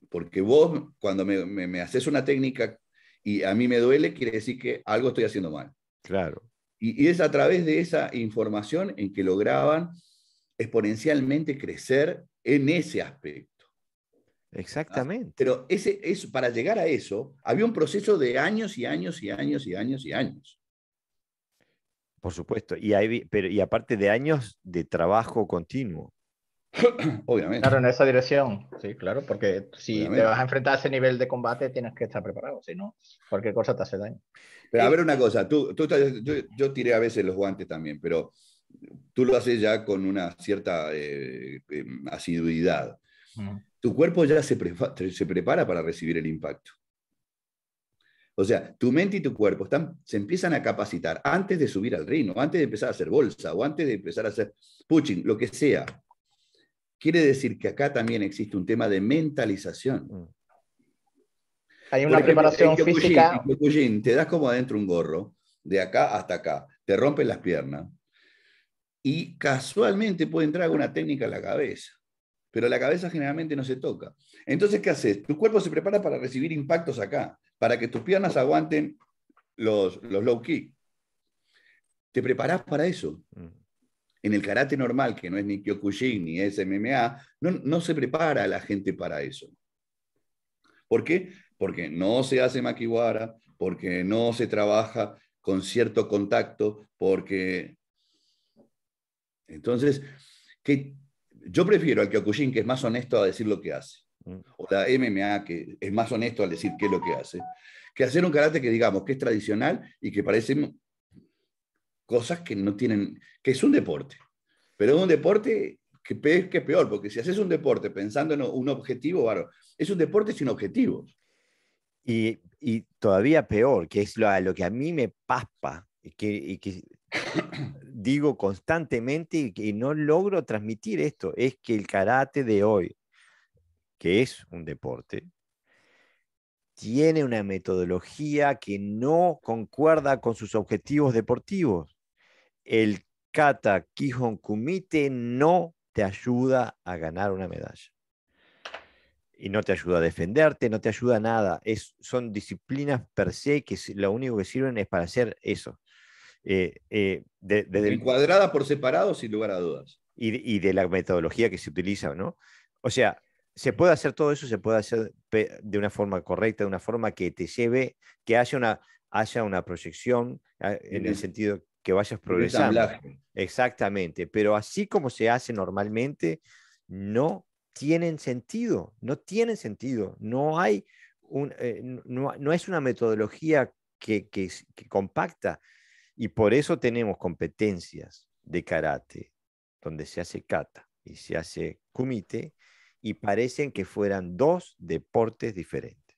[SPEAKER 2] Porque vos, cuando me haces una técnica y a mí me duele, quiere decir que algo estoy haciendo mal.
[SPEAKER 1] Claro.
[SPEAKER 2] Y es a través de esa información en que lograban exponencialmente crecer en ese aspecto.
[SPEAKER 1] Exactamente.
[SPEAKER 2] Pero para llegar a eso, había un proceso de años y años y años y años y años.
[SPEAKER 1] Por supuesto. Y aparte de años de trabajo continuo.
[SPEAKER 2] Obviamente.
[SPEAKER 3] Claro, en esa dirección, sí, claro, porque si
[SPEAKER 2] Obviamente.
[SPEAKER 3] te vas a enfrentar a ese nivel de combate tienes que estar preparado, si no, cualquier cosa te hace daño.
[SPEAKER 2] Pero a ver una cosa, yo tiré a veces los guantes también, pero tú lo haces ya con una cierta asiduidad. Tu cuerpo ya se prepara para recibir el impacto. O sea, tu mente y tu cuerpo se empiezan a capacitar antes de subir al ring, o antes de empezar a hacer bolsa, o antes de empezar a hacer pushing, lo que sea. Quiere decir que acá también existe un tema de mentalización.
[SPEAKER 3] Hay una preparación física.
[SPEAKER 2] En Kyokushin te das como adentro un gorro, de acá hasta acá, te rompen las piernas, y casualmente puede entrar alguna técnica a la cabeza, pero la cabeza generalmente no se toca. Entonces, ¿qué haces? Tu cuerpo se prepara para recibir impactos acá, para que tus piernas aguanten los low kick. Te preparás para eso. En el karate normal, que no es ni Kyokushin ni es MMA, no se prepara a la gente para eso. ¿Por qué? Porque no se hace makiwara, porque no se trabaja con cierto contacto, porque... Entonces, yo prefiero al Kyokushin, que es más honesto a decir lo que hace, o la MMA, que es más honesto al decir qué es lo que hace, que hacer un karate que digamos que es tradicional y que parecen cosas que no tienen, que es un deporte, pero es un deporte que es peor, porque si haces un deporte pensando en un objetivo, bueno, es un deporte sin objetivos.
[SPEAKER 1] Y todavía peor, que es lo que a mí me paspa, y que digo constantemente y que no logro transmitir esto, es que el karate de hoy, que es un deporte, tiene una metodología que no concuerda con sus objetivos deportivos. El kata Kihon Kumite no te ayuda a ganar una medalla. Y no te ayuda a defenderte, no te ayuda a nada. Son disciplinas per se que lo único que sirven es para hacer eso.
[SPEAKER 2] Encuadrada por separado, sin lugar a dudas.
[SPEAKER 1] Y de la metodología que se utiliza, ¿no? O sea, se puede hacer todo eso, se puede hacer de una forma correcta, de una forma que te lleve, que haya una proyección en el sentido que vayas progresando. Exactamente, pero así como se hace normalmente, no tienen sentido, no tienen sentido, no hay no es una metodología que compacta, y por eso tenemos competencias de karate donde se hace kata y se hace kumite y parecen que fueran dos deportes diferentes.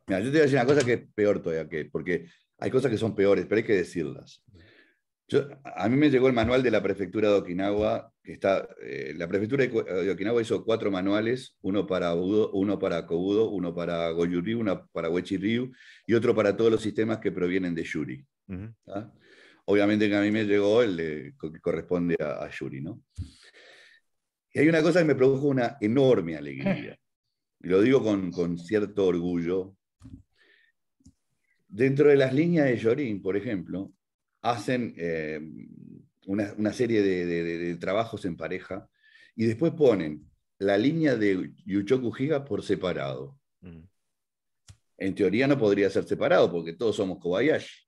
[SPEAKER 2] Mira, yo te voy a decir una cosa que es peor todavía, porque hay cosas que son peores, pero hay que decirlas. A mí me llegó el manual de la prefectura de Okinawa, que está, la prefectura de Okinawa hizo 4 manuales, uno para Budo, uno para Kobudo, uno para Goju-Ryu, uno para Uechi-Ryu y otro para todos los sistemas que provienen de Shuri. ¿Ah? Obviamente que a mí me llegó el que corresponde a Shuri, ¿no? Y hay una cosa que me produjo una enorme alegría, y lo digo con cierto orgullo, dentro de las líneas de Yorin, por ejemplo, hacen una serie de trabajos en pareja y después ponen la línea de Yuchoku Higa por separado. En teoría no podría ser separado porque todos somos Kobayashi.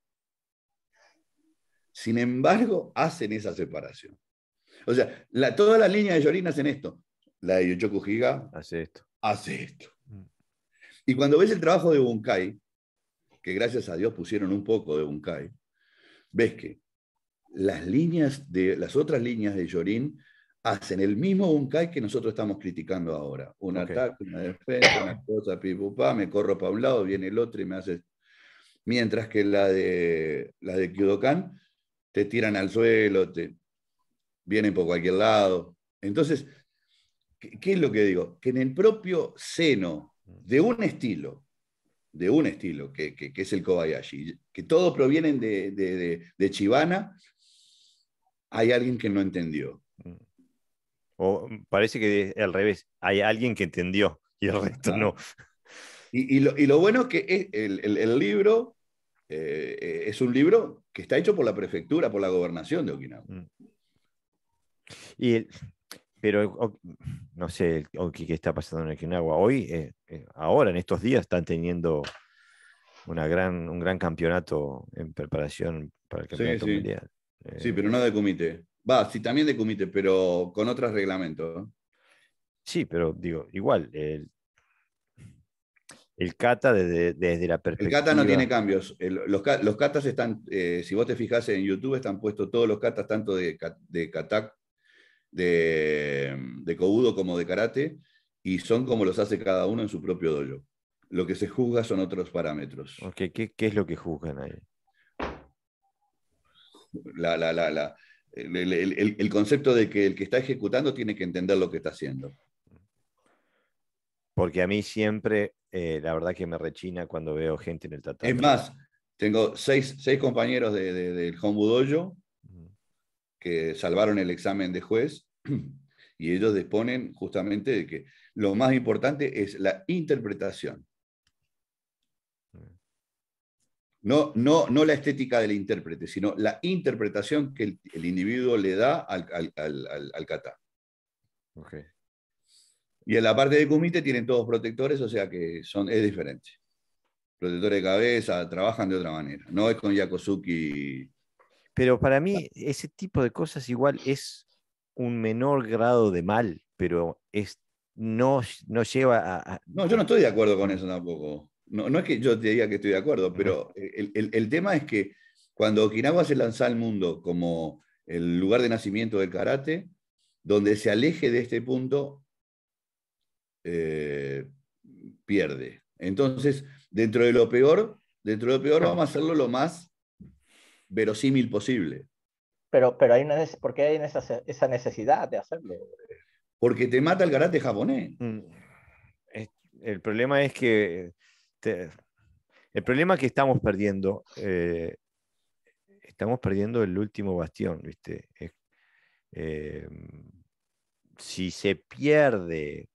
[SPEAKER 2] Sin embargo, hacen esa separación. O sea, todas las líneas de Yorin hacen esto. La de Yuchoku Higa
[SPEAKER 1] hace esto.
[SPEAKER 2] Hace esto. Y cuando ves el trabajo de Bunkai, que gracias a Dios pusieron un poco de Bunkai, ves que las otras líneas de Yorin hacen el mismo Bunkai que nosotros estamos criticando ahora. Un ataque, una defensa, una cosa, pipupá, me corro para un lado, viene el otro y me hace... Mientras que la de Kyudokan te tiran al suelo, te vienen por cualquier lado. Entonces, ¿qué es lo que digo? Que en el propio seno de un estilo, que es el Kobayashi, que todos provienen de Chibana, hay alguien que no entendió.
[SPEAKER 1] O parece que al revés, hay alguien que entendió y el resto no.
[SPEAKER 2] Y lo bueno es que el libro es un libro que está hecho por la prefectura, por la gobernación de Okinawa.
[SPEAKER 1] Pero no sé qué está pasando en Okinawa. Hoy, ahora, en estos días, están teniendo un gran campeonato en preparación para el campeonato mundial.
[SPEAKER 2] Sí, pero no de kumite. Sí, también de kumite, pero con otros reglamentos.
[SPEAKER 1] Sí, pero digo, igual, el kata desde la perspectiva...
[SPEAKER 2] El kata no tiene cambios. Los katas están, si vos te fijas en YouTube, están puestos todos los katas, tanto de katak, de kobudo como de karate, y son como los hace cada uno en su propio dojo. Lo que se juzga son otros parámetros.
[SPEAKER 1] Okay, ¿qué es lo que juzgan ahí?
[SPEAKER 2] El concepto de que el que está ejecutando tiene que entender lo que está haciendo.
[SPEAKER 1] Porque a mí siempre, la verdad que me rechina cuando veo gente en el tatami.
[SPEAKER 2] Es más, tengo seis compañeros del Hombu Dojo que salvaron el examen de juez y ellos disponen justamente de que lo más importante es la interpretación. No la estética del intérprete, sino la interpretación que el individuo le da al kata.
[SPEAKER 1] Okay.
[SPEAKER 2] Y en la parte de kumite tienen todos protectores, o sea que es diferente. Protectores de cabeza, trabajan de otra manera. No es con Yakosuki.
[SPEAKER 1] Pero para mí ese tipo de cosas igual es un menor grado de mal, pero no lleva a...
[SPEAKER 2] No, yo no estoy de acuerdo con eso tampoco. No es que yo te diga que estoy de acuerdo, pero el tema es que cuando Okinawa se lanza al mundo como el lugar de nacimiento del karate, donde se aleje de este punto, pierde. Entonces, dentro de lo peor vamos a hacerlo lo más verosímil posible.
[SPEAKER 3] Pero ¿por qué hay esa necesidad de hacerlo?
[SPEAKER 2] Porque te mata el karate japonés.
[SPEAKER 1] El problema es que el problema es que estamos perdiendo el último bastión, ¿viste? Si se pierde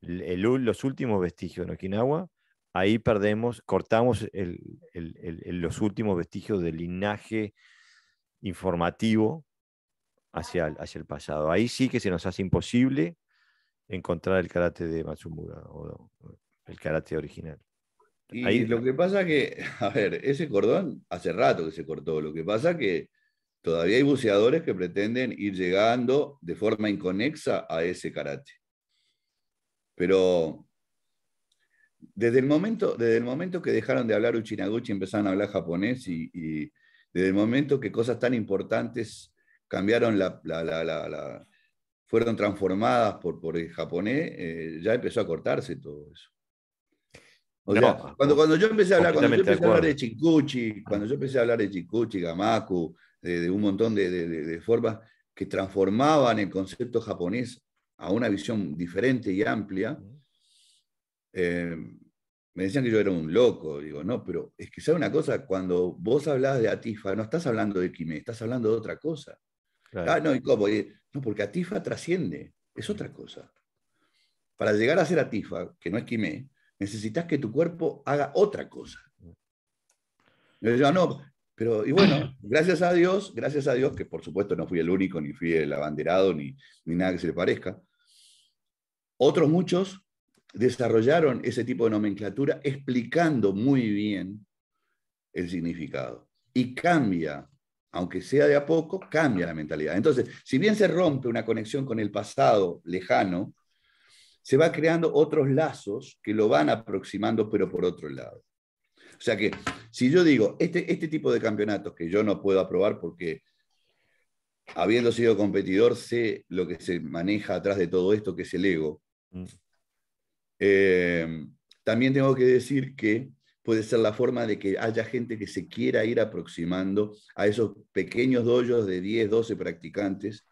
[SPEAKER 1] los últimos vestigios en Okinawa, ahí cortamos los últimos vestigios del linaje informativo hacia el pasado. Ahí sí que se nos hace imposible encontrar el karate de Matsumura o el karate original.
[SPEAKER 2] Y
[SPEAKER 1] ahí,
[SPEAKER 2] lo que pasa que, a ver, ese cordón hace rato que se cortó. Lo que pasa que todavía hay buceadores que pretenden ir llegando de forma inconexa a ese karate. Pero desde el momento que dejaron de hablar Uchinaguchi y empezaron a hablar japonés y desde el momento que cosas tan importantes cambiaron fueron transformadas por el japonés, ya empezó a cortarse todo eso. O sea, cuando yo empecé a hablar, de Chikuchi, cuando yo empecé a hablar de Chikuchi, Gamaku, de un montón de formas que transformaban el concepto japonés a una visión diferente y amplia, me decían que yo era un loco. Digo, no, pero es que sabe una cosa, cuando vos hablas de Atifa, no estás hablando de Kime, estás hablando de otra cosa. Claro. No, ¿y cómo? No, porque Atifa trasciende, es otra cosa. Para llegar a ser Atifa, que no es Kime, necesitas que tu cuerpo haga otra cosa. Y yo decía, no, pero, y bueno, gracias a Dios, que por supuesto no fui el único, ni fui el abanderado, ni nada que se le parezca. Otros muchos desarrollaron ese tipo de nomenclatura explicando muy bien el significado. Y cambia, aunque sea de a poco, cambia la mentalidad. Entonces, si bien se rompe una conexión con el pasado lejano, se va creando otros lazos que lo van aproximando, pero por otro lado. O sea que, si yo digo, este tipo de campeonatos que yo no puedo aprobar porque, habiendo sido competidor, sé lo que se maneja atrás de todo esto, que es el ego, eh, también tengo que decir que puede ser la forma de que haya gente que se quiera ir aproximando a esos pequeños dojos de 10, 12 practicantes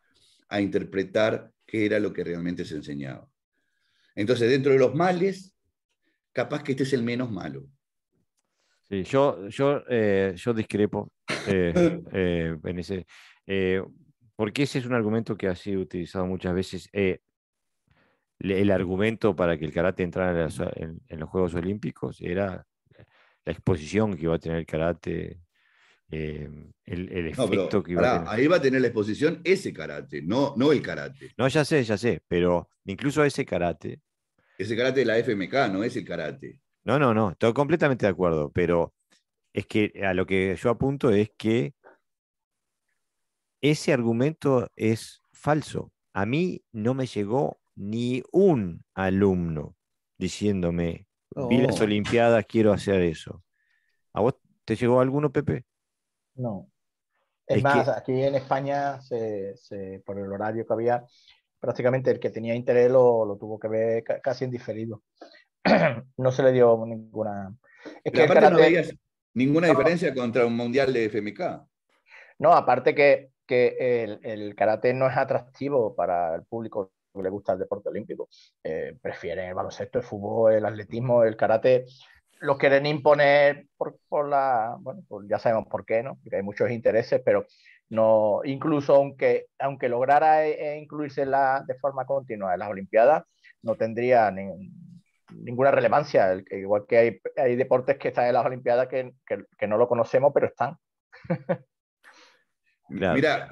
[SPEAKER 2] a interpretar qué era lo que realmente se enseñaba. Entonces, dentro de los males, capaz que este es el menos malo.
[SPEAKER 1] Sí, yo discrepo en ese, eh, porque ese es un argumento que ha sido utilizado muchas veces. El argumento para que el karate entrara en los Juegos Olímpicos era la exposición que iba a tener el karate, eh, el
[SPEAKER 2] No,
[SPEAKER 1] efecto
[SPEAKER 2] pero
[SPEAKER 1] que iba a
[SPEAKER 2] pará,
[SPEAKER 1] tener.
[SPEAKER 2] ahí va a tener la exposición ese karate, no el karate.
[SPEAKER 1] No, ya sé, pero incluso ese karate,
[SPEAKER 2] Ese karate de la FMK, no es el karate.
[SPEAKER 1] no, estoy completamente de acuerdo, pero es que a lo que yo apunto es que ese argumento es falso. A mí no me llegó ni un alumno diciéndome, vi las
[SPEAKER 2] No,
[SPEAKER 1] Olimpiadas, quiero hacer eso. ¿A vos te llegó alguno, Pepe?
[SPEAKER 3] No. Es
[SPEAKER 1] Es
[SPEAKER 3] más,
[SPEAKER 1] que,
[SPEAKER 3] aquí en España, por el horario que había, prácticamente el que tenía interés lo tuvo que ver casi en diferido. No se le dio ninguna. Es
[SPEAKER 2] pero
[SPEAKER 3] que el
[SPEAKER 2] aparte no
[SPEAKER 3] karate,
[SPEAKER 2] veías ninguna
[SPEAKER 3] no,
[SPEAKER 2] diferencia contra un mundial de FMK.
[SPEAKER 3] no, aparte que el karate no es atractivo para el público que le gusta el deporte olímpico. Prefieren el baloncesto, el fútbol, el atletismo, el karate. Lo quieren imponer bueno, pues ya sabemos por qué, ¿no? Porque hay muchos intereses, pero no, incluso aunque lograra incluirse de forma continua en las Olimpiadas, no tendría ninguna relevancia. Igual que hay deportes que están en las Olimpiadas que no lo conocemos, pero están.
[SPEAKER 1] claro,
[SPEAKER 2] Mira,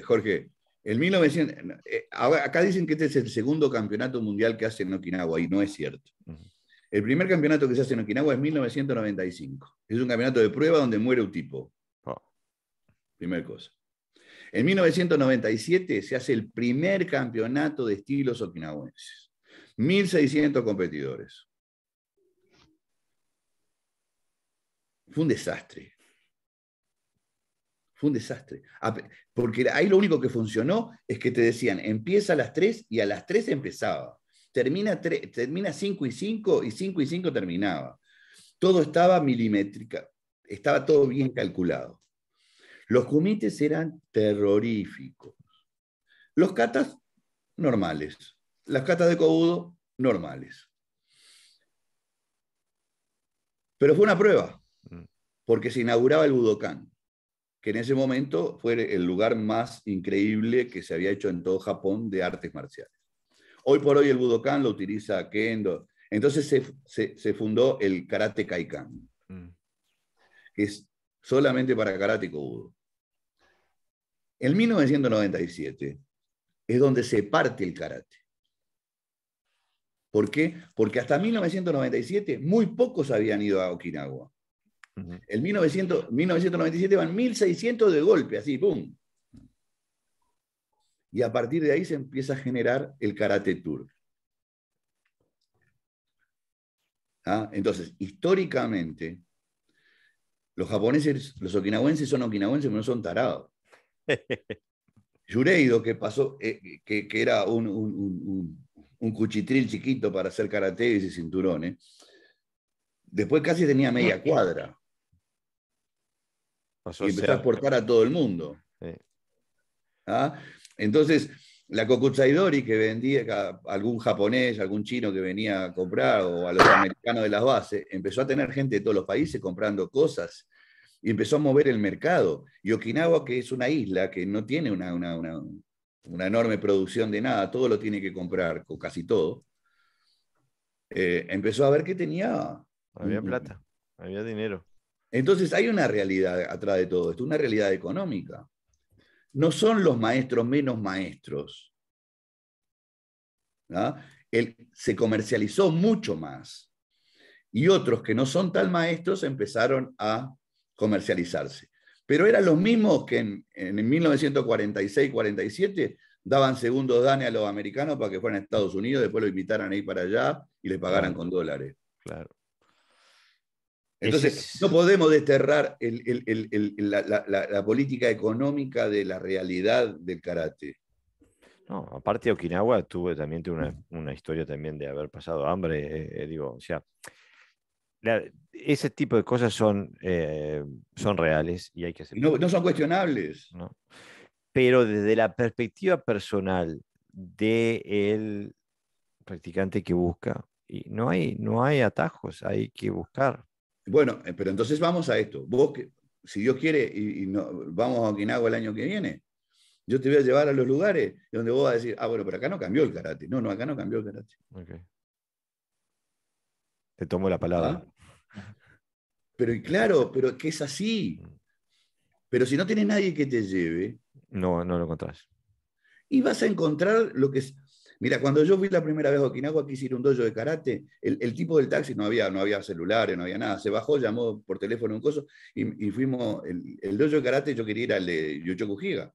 [SPEAKER 2] Jorge, el 1900, acá dicen que este es el segundo campeonato mundial que hace en Okinawa, y no es cierto.
[SPEAKER 1] ujú,
[SPEAKER 2] El primer campeonato que se hace en Okinawa es 1995. Es un campeonato de prueba donde muere un tipo.
[SPEAKER 1] oh,
[SPEAKER 2] Primera cosa. En 1997 se hace el primer campeonato de estilos okinawenses. 1.600 competidores. Fue un desastre. Fue un desastre. Porque ahí lo único que funcionó es que te decían, empieza a las 3 y a las 3 empezaba. Termina 5 y 5 y 5 y 5 terminaba. Todo estaba milimétrica, estaba todo bien calculado. Los comités eran terroríficos. Los katas, normales. Las katas de Kobudo, normales. Pero fue una prueba,
[SPEAKER 1] mm,
[SPEAKER 2] porque se inauguraba el Budokan, que en ese momento fue el lugar más increíble que se había hecho en todo Japón de artes marciales. Hoy por hoy el Budokan lo utiliza Kendo. Entonces se fundó el Karate Kaikan,
[SPEAKER 1] mm.
[SPEAKER 2] que es solamente para Karate Kobudo. En 1997 es donde se parte el karate. ¿Por qué? Porque hasta 1997 muy pocos habían ido a Okinawa.
[SPEAKER 1] Ujú.
[SPEAKER 2] En 1997 van 1.600 de golpe, así, ¡pum! Y a partir de ahí se empieza a generar el Karate Tour. ¿Ah? Entonces, históricamente, los japoneses, los okinawenses son okinawenses, pero no son tarados. Yureido, que pasó, que era un cuchitril chiquito para hacer karate y cinturones, después casi tenía media cuadra
[SPEAKER 1] Pasó
[SPEAKER 2] y
[SPEAKER 1] a
[SPEAKER 2] empezó a
[SPEAKER 1] ser.
[SPEAKER 2] exportar a todo el mundo.
[SPEAKER 1] Sí.
[SPEAKER 2] ¿Ah? Entonces, la Kokusaidori que vendía a algún japonés, algún chino que venía a comprar, o a los americanos de las bases, empezó a tener gente de todos los países comprando cosas y empezó a mover el mercado. Y Okinawa, que es una isla que no tiene una enorme producción de nada, todo lo tiene que comprar, o casi todo, empezó a ver que tenía
[SPEAKER 1] Había plata, había dinero.
[SPEAKER 2] Entonces hay una realidad atrás de todo esto, una realidad económica. No son los maestros menos maestros. ¿No? Se comercializó mucho más. Y otros que no son tan maestros empezaron a comercializarse. Pero eran los mismos que en 1946-47 daban segundos danes a los americanos para que fueran a Estados Unidos, después lo invitaran a ir para allá y les pagaran con dólares.
[SPEAKER 1] Claro.
[SPEAKER 2] Entonces, no podemos desterrar la política económica de la realidad del karate.
[SPEAKER 1] No, aparte Okinawa también tuve una historia también de haber pasado hambre, digo, o sea, ese tipo de cosas son reales y hay que
[SPEAKER 2] Y no
[SPEAKER 1] aceptarlas,
[SPEAKER 2] son cuestionables.
[SPEAKER 1] ¿no? Pero desde la perspectiva personal del practicante que busca, y no hay atajos, hay que buscar.
[SPEAKER 2] Bueno, pero entonces vamos a esto. Vos, si Dios quiere, vamos a Okinawa el año que viene, yo te voy a llevar a los lugares donde vos vas a decir, bueno, pero acá no cambió el karate. No, acá no cambió el karate.
[SPEAKER 1] Okay. Te tomo la palabra.
[SPEAKER 2] ¿Ah? Pero claro, pero que es así. Pero si no tienes nadie que te lleve,
[SPEAKER 1] no lo encontrás.
[SPEAKER 2] Y vas a encontrar lo que es. Mira, cuando yo fui la primera vez a Okinawa, quise ir a un dojo de karate, el tipo del taxi no había celulares, no había nada. Se bajó, llamó por teléfono un coso y fuimos. El dojo de karate, yo quería ir al de Yochoku Higa.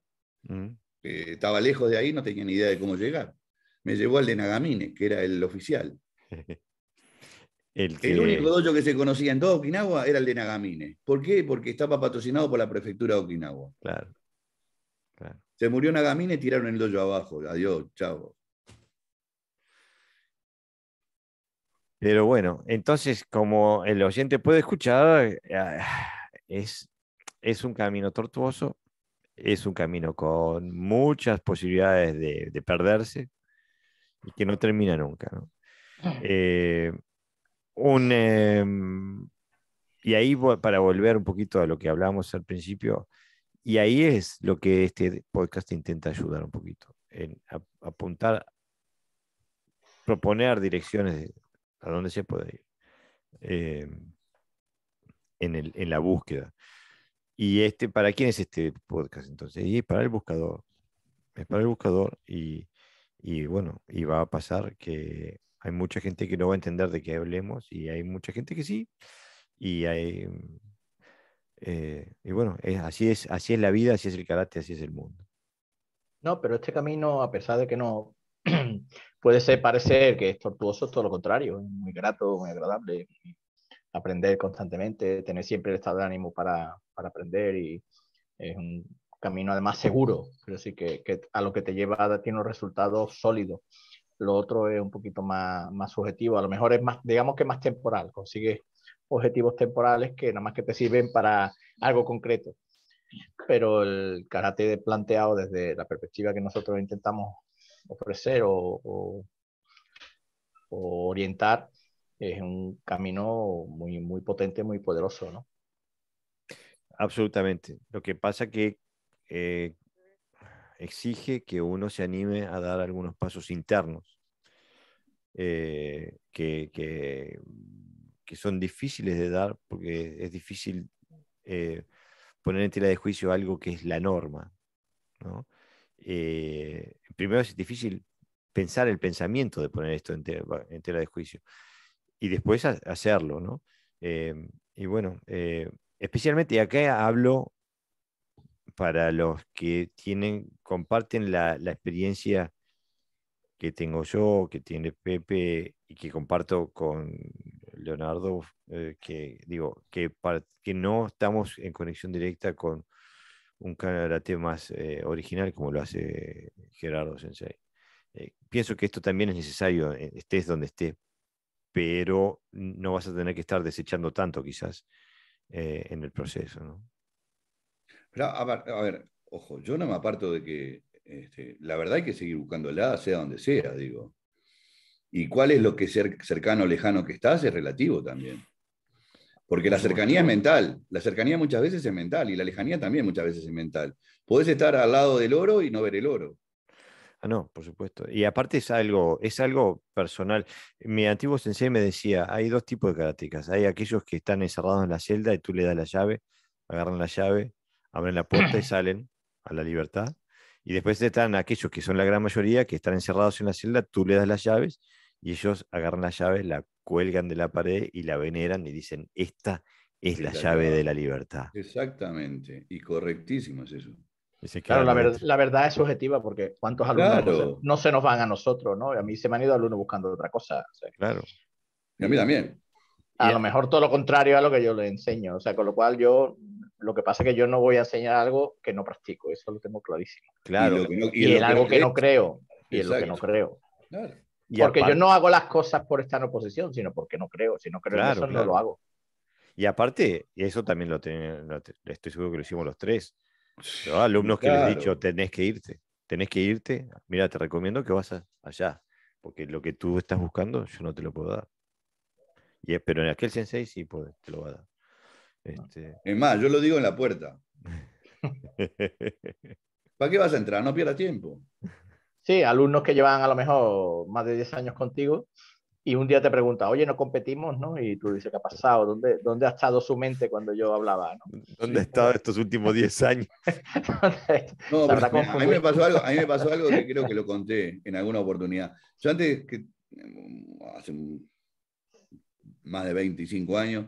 [SPEAKER 2] Estaba lejos de ahí, no tenía ni idea de cómo llegar. Me llevó al de Nagamine, que era el oficial. El único dojo que se conocía en toda Okinawa era el de Nagamine. ¿Por qué? Porque estaba patrocinado por la prefectura de Okinawa.
[SPEAKER 1] Claro.
[SPEAKER 2] Se murió Nagamine y tiraron el dojo abajo. Adiós, chao.
[SPEAKER 1] Pero bueno, entonces, como el oyente puede escuchar, es un camino tortuoso, es un camino con muchas posibilidades de perderse y que no termina nunca, ¿no? Y ahí para volver un poquito a lo que hablábamos al principio, y ahí es lo que este podcast intenta ayudar un poquito, en apuntar, proponer direcciones a dónde se puede ir en la búsqueda. ¿Y para quién es este podcast entonces? Y para el buscador. Es para el buscador y bueno, y va a pasar que hay mucha gente que no va a entender de qué hablemos y hay mucha gente que sí. Y y bueno, así es la vida, así es el karate, así es el mundo.
[SPEAKER 3] No, pero este camino, a pesar de que no puede parecer que es tortuoso, es todo lo contrario, es muy grato, muy agradable. Aprender constantemente, tener siempre el estado de ánimo para aprender y es un camino además seguro, pero sí que a lo que te lleva tiene unos resultados sólidos. Lo otro es un poquito más subjetivo, a lo mejor es más, digamos que más temporal, consigues objetivos temporales que nada más que te sirven para algo concreto. Pero el karate planteado desde la perspectiva que nosotros intentamos ofrecer o orientar es un camino muy potente, muy poderoso, ¿no?
[SPEAKER 1] Absolutamente. Lo que pasa que exige que uno se anime a dar algunos pasos internos que son difíciles de dar porque es difícil poner en tela de juicio algo que es la norma, ¿no? Primero es difícil pensar el pensamiento de poner esto en tela de juicio y después hacerlo, ¿no? Y bueno, especialmente acá hablo para los que comparten la experiencia que tengo yo, que tiene Pepe y que comparto con Leonardo, que digo, que no estamos en conexión directa con un karate más original como lo hace Gerardo Sensei. Pienso que esto también es necesario, estés donde estés, pero no vas a tener que estar desechando tanto quizás en el proceso, ¿no?
[SPEAKER 2] Pero, a ver, ojo, yo no me aparto de que la verdad hay que seguir buscándola, sea donde sea, digo. Y cuál es lo que cercano o lejano que estás es relativo también. Porque la cercanía es mental, la cercanía muchas veces es mental y la lejanía también muchas veces es mental. Podés estar al lado del oro y no ver el oro.
[SPEAKER 1] Ah, no, por supuesto. Y aparte es algo personal. Mi antiguo sensei me decía, hay dos tipos de karatecas. Hay aquellos que están encerrados en la celda y tú le das la llave, agarran la llave, abren la puerta y salen a la libertad. Y después están aquellos que son la gran mayoría, que están encerrados en la celda, tú le das las llaves y ellos agarran las llaves, la cuelgan de la pared y la veneran y dicen, esta es la
[SPEAKER 2] Es la
[SPEAKER 1] llave de
[SPEAKER 2] llave.
[SPEAKER 1] la libertad.
[SPEAKER 2] Exactamente. Y correctísimo es eso.
[SPEAKER 1] Y se
[SPEAKER 3] Claro,
[SPEAKER 1] quedan adentro.
[SPEAKER 3] la verdad es subjetiva porque cuántos alumnos
[SPEAKER 2] Claro.
[SPEAKER 3] no se nos van a nosotros, ¿no? Y a mí se me han ido alumnos buscando otra cosa. O sea,
[SPEAKER 1] Claro.
[SPEAKER 2] Y a mí también.
[SPEAKER 3] a
[SPEAKER 1] Y,
[SPEAKER 3] lo mejor todo lo contrario a lo que yo le enseño. O sea, con lo cual lo que pasa es que yo no voy a enseñar algo que no practico, eso lo tengo clarísimo.
[SPEAKER 2] Y,
[SPEAKER 1] claro.
[SPEAKER 2] lo que no, y
[SPEAKER 3] Y
[SPEAKER 2] en
[SPEAKER 3] en
[SPEAKER 2] lo que no
[SPEAKER 3] algo que
[SPEAKER 2] crees.
[SPEAKER 3] no creo, y en lo que no
[SPEAKER 2] Exacto.
[SPEAKER 3] creo.
[SPEAKER 2] Claro.
[SPEAKER 1] Y
[SPEAKER 3] Porque yo
[SPEAKER 1] aparte,
[SPEAKER 3] no hago las cosas por estar en oposición, sino porque no creo. Si no creo en
[SPEAKER 1] claro,
[SPEAKER 3] eso, no lo
[SPEAKER 1] claro.
[SPEAKER 3] hago.
[SPEAKER 1] Y aparte, y eso también estoy seguro que lo hicimos los tres. Yo a alumnos que les he dicho,
[SPEAKER 2] Claro.
[SPEAKER 1] tenés que irte, mira, te recomiendo que allá, porque lo que tú estás buscando yo no te lo puedo dar. Pero en aquel sensei sí te lo va a dar. Este...
[SPEAKER 2] Es más, yo lo digo en la puerta. ¿Para qué vas a entrar? No pierdas tiempo.
[SPEAKER 3] Sí, alumnos que llevan a lo mejor más de 10 años contigo y un día te pregunta, oye, no competimos, ¿no? Y tú dices, ¿qué ha pasado? ¿Dónde ha estado su mente cuando yo hablaba, ¿no?
[SPEAKER 1] ¿Dónde he
[SPEAKER 2] Sí.
[SPEAKER 1] estado estos últimos 10 años?
[SPEAKER 2] No,
[SPEAKER 3] Se
[SPEAKER 2] pero
[SPEAKER 3] habrá
[SPEAKER 2] a mí me
[SPEAKER 3] confundido.
[SPEAKER 2] pasó algo, a mí me pasó algo que creo que lo conté en alguna oportunidad. Yo antes, hace más de 25 años,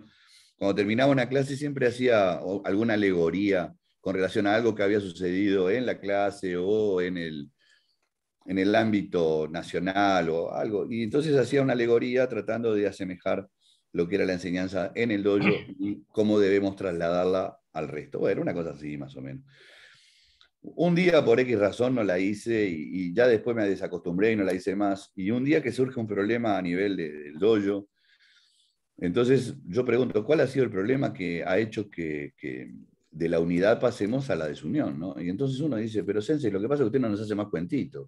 [SPEAKER 2] cuando terminaba una clase siempre hacía alguna alegoría con relación a algo que había sucedido en la clase o en el ámbito nacional o algo. Y entonces hacía una alegoría tratando de asemejar lo que era la enseñanza en el dojo y cómo debemos trasladarla al resto. Bueno, una cosa así más o menos. Un día por X razón no la hice y ya después me desacostumbré y no la hice más. Y un día que surge un problema a nivel del dojo, entonces yo pregunto, ¿cuál ha sido el problema que ha hecho que de la unidad pasemos a la desunión? ¿No? Y entonces uno dice, pero Sensei, lo que pasa es que usted no nos hace más cuentitos.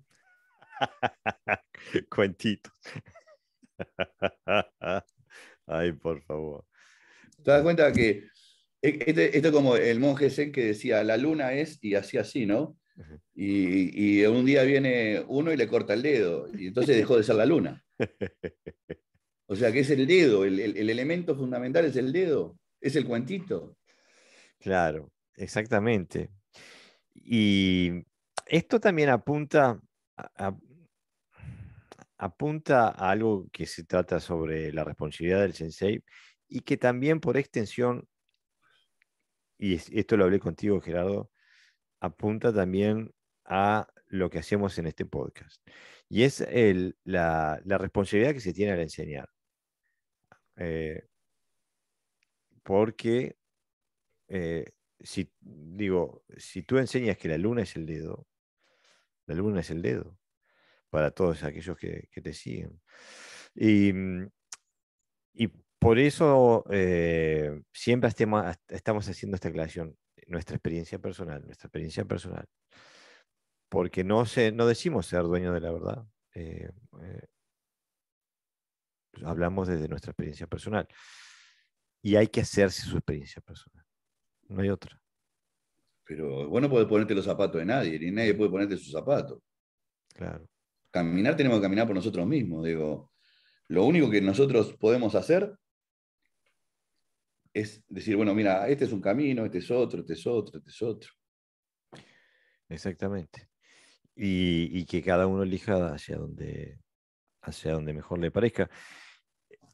[SPEAKER 1] Cuentitos. Ay, por favor.
[SPEAKER 2] ¿Te das cuenta que esto es como el monje Zen que decía, la luna es, y hacía así, ¿no? Y un día viene uno y le corta el dedo, y entonces dejó de ser la luna. O sea, que es el dedo, el elemento fundamental es el dedo, es el cuentito.
[SPEAKER 1] Claro, exactamente. Y esto también a- apunta a algo que se trata sobre la responsabilidad del sensei y que también por extensión, y esto lo hablé contigo, Gerardo, apunta también a lo que hacemos en este podcast. Y es la responsabilidad que se tiene al enseñar. Eh, porque eh, si tú enseñas que la luna es el dedo, la luna es el dedo para todos aquellos que te siguen. Y, y por eso siempre estamos haciendo esta aclaración, nuestra experiencia personal, porque no decimos ser dueños de la verdad, eh, eh, hablamos desde nuestra experiencia personal y hay que hacerse su experiencia personal, no hay otra.
[SPEAKER 2] Pero vos no podés ponerte los zapatos de nadie, ni nadie puede ponerte sus zapatos.
[SPEAKER 1] Claro,
[SPEAKER 2] Caminar tenemos que caminar por nosotros mismos. Digo, lo único que nosotros podemos hacer es decir, bueno, mira, este es un camino, este es otro, este es otro, este es otro.
[SPEAKER 1] exactamente. Y que cada uno elija hacia donde mejor le parezca.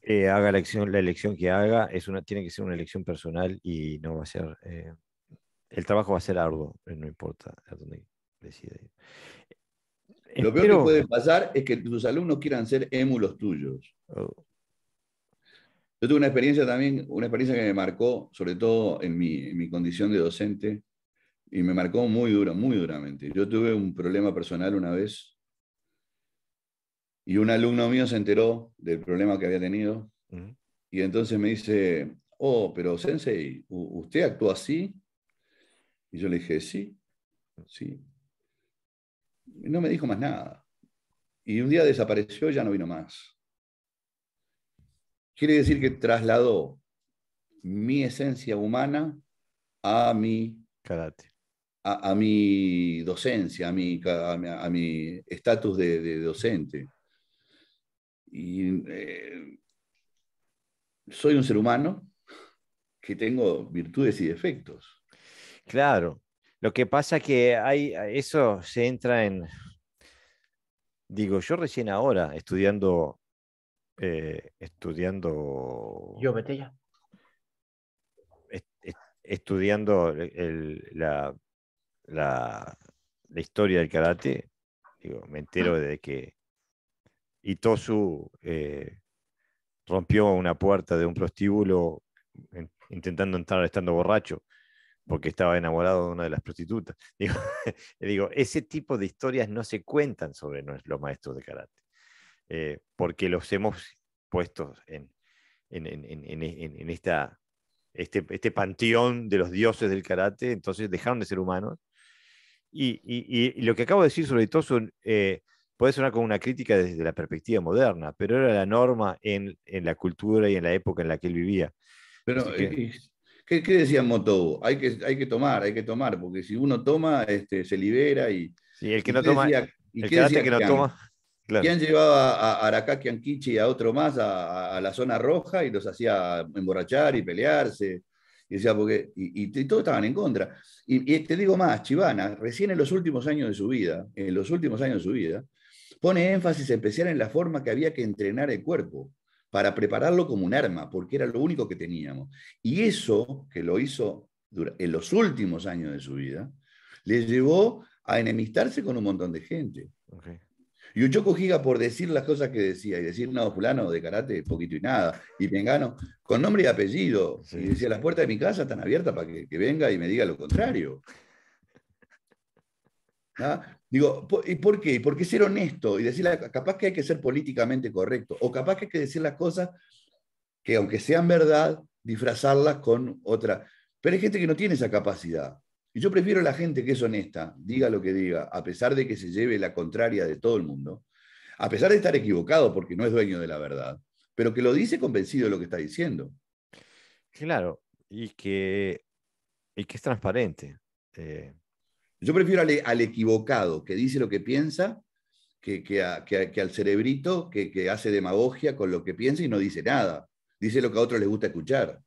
[SPEAKER 1] Haga la elección que haga, tiene que ser una elección personal y no va a ser, el trabajo va a ser arduo, no importa a dónde decida ir.
[SPEAKER 2] Lo peor que
[SPEAKER 1] Espero,
[SPEAKER 2] puede pasar es que tus alumnos quieran ser émulos tuyos.
[SPEAKER 1] oh,
[SPEAKER 2] Yo tuve una experiencia también, una experiencia que me marcó, sobre todo en mi condición de docente, y me marcó muy duramente. Yo tuve un problema personal una vez y un alumno mío se enteró del problema que había tenido
[SPEAKER 1] ujú,
[SPEAKER 2] y entonces me dice, oh, pero Sensei, ¿usted actuó así? Y yo le dije, sí, sí. Y no me dijo más nada. Y un día desapareció y ya no vino más. Quiere decir que trasladó mi esencia humana a mi
[SPEAKER 1] karate.
[SPEAKER 2] a mi docencia, a mi estatus de docente. Y soy un ser humano que tengo virtudes y defectos.
[SPEAKER 1] Claro. Lo que pasa que eso se entra en, digo, yo recién ahora estudiando,
[SPEAKER 3] Yo, vete ya.
[SPEAKER 1] estudiando la historia del karate, digo, me entero de que Itosu rompió una puerta de un prostíbulo intentando entrar estando borracho porque estaba enamorado de una de las prostitutas. Digo, ese tipo de historias no se cuentan sobre los maestros de karate, porque los hemos puesto en este panteón de los dioses del karate, entonces dejaron de ser humanos. Y lo que acabo de decir sobre todo puede sonar como una crítica desde la perspectiva moderna, pero era la norma en la cultura y en la época en la que él vivía.
[SPEAKER 2] Pero,
[SPEAKER 1] Así que,
[SPEAKER 2] ¿qué decía Motobu? Hay que tomar, porque si uno toma, se libera.
[SPEAKER 1] sí, el que
[SPEAKER 2] ¿Y
[SPEAKER 1] no
[SPEAKER 2] qué
[SPEAKER 1] decía,
[SPEAKER 2] decía, y
[SPEAKER 1] el
[SPEAKER 2] qué
[SPEAKER 1] karate
[SPEAKER 2] decía
[SPEAKER 1] que no
[SPEAKER 2] Kian?
[SPEAKER 1] toma, claro.
[SPEAKER 2] Kian llevaba a Arakaki Ankichi y a otro más a la zona roja y los hacía emborrachar y pelearse. Y decía, y todos estaban en contra. Y te digo más, Chivana, recién en los últimos años de su vida, pone énfasis especial en la forma que había que entrenar el cuerpo para prepararlo como un arma, porque era lo único que teníamos. Y eso, que lo hizo en los últimos años de su vida, le llevó a enemistarse con un montón de gente.
[SPEAKER 1] Okay.
[SPEAKER 2] Y Uchoco Giga por decir las cosas que decía y decir, no, fulano de karate, poquito y nada, y Mengano, con nombre y apellido,
[SPEAKER 1] Sí.
[SPEAKER 2] y decía, las puertas de mi casa están abiertas para que venga y me diga lo contrario. ¿Ah? Digo, ¿y por qué? Porque ser honesto y decir, capaz que hay que ser políticamente correcto, o capaz que hay que decir las cosas que aunque sean verdad, disfrazarlas con otra. Pero hay gente que no tiene esa capacidad. Y yo prefiero la gente que es honesta, diga lo que diga, a pesar de que se lleve la contraria de todo el mundo, a pesar de estar equivocado porque no es dueño de la verdad, pero que lo dice convencido de lo que está diciendo.
[SPEAKER 1] Claro, y que es transparente. Eh,
[SPEAKER 2] Yo prefiero al equivocado que dice lo que piensa que al cerebrito que hace demagogia con lo que piensa y no dice nada. Dice lo que a otros les gusta escuchar.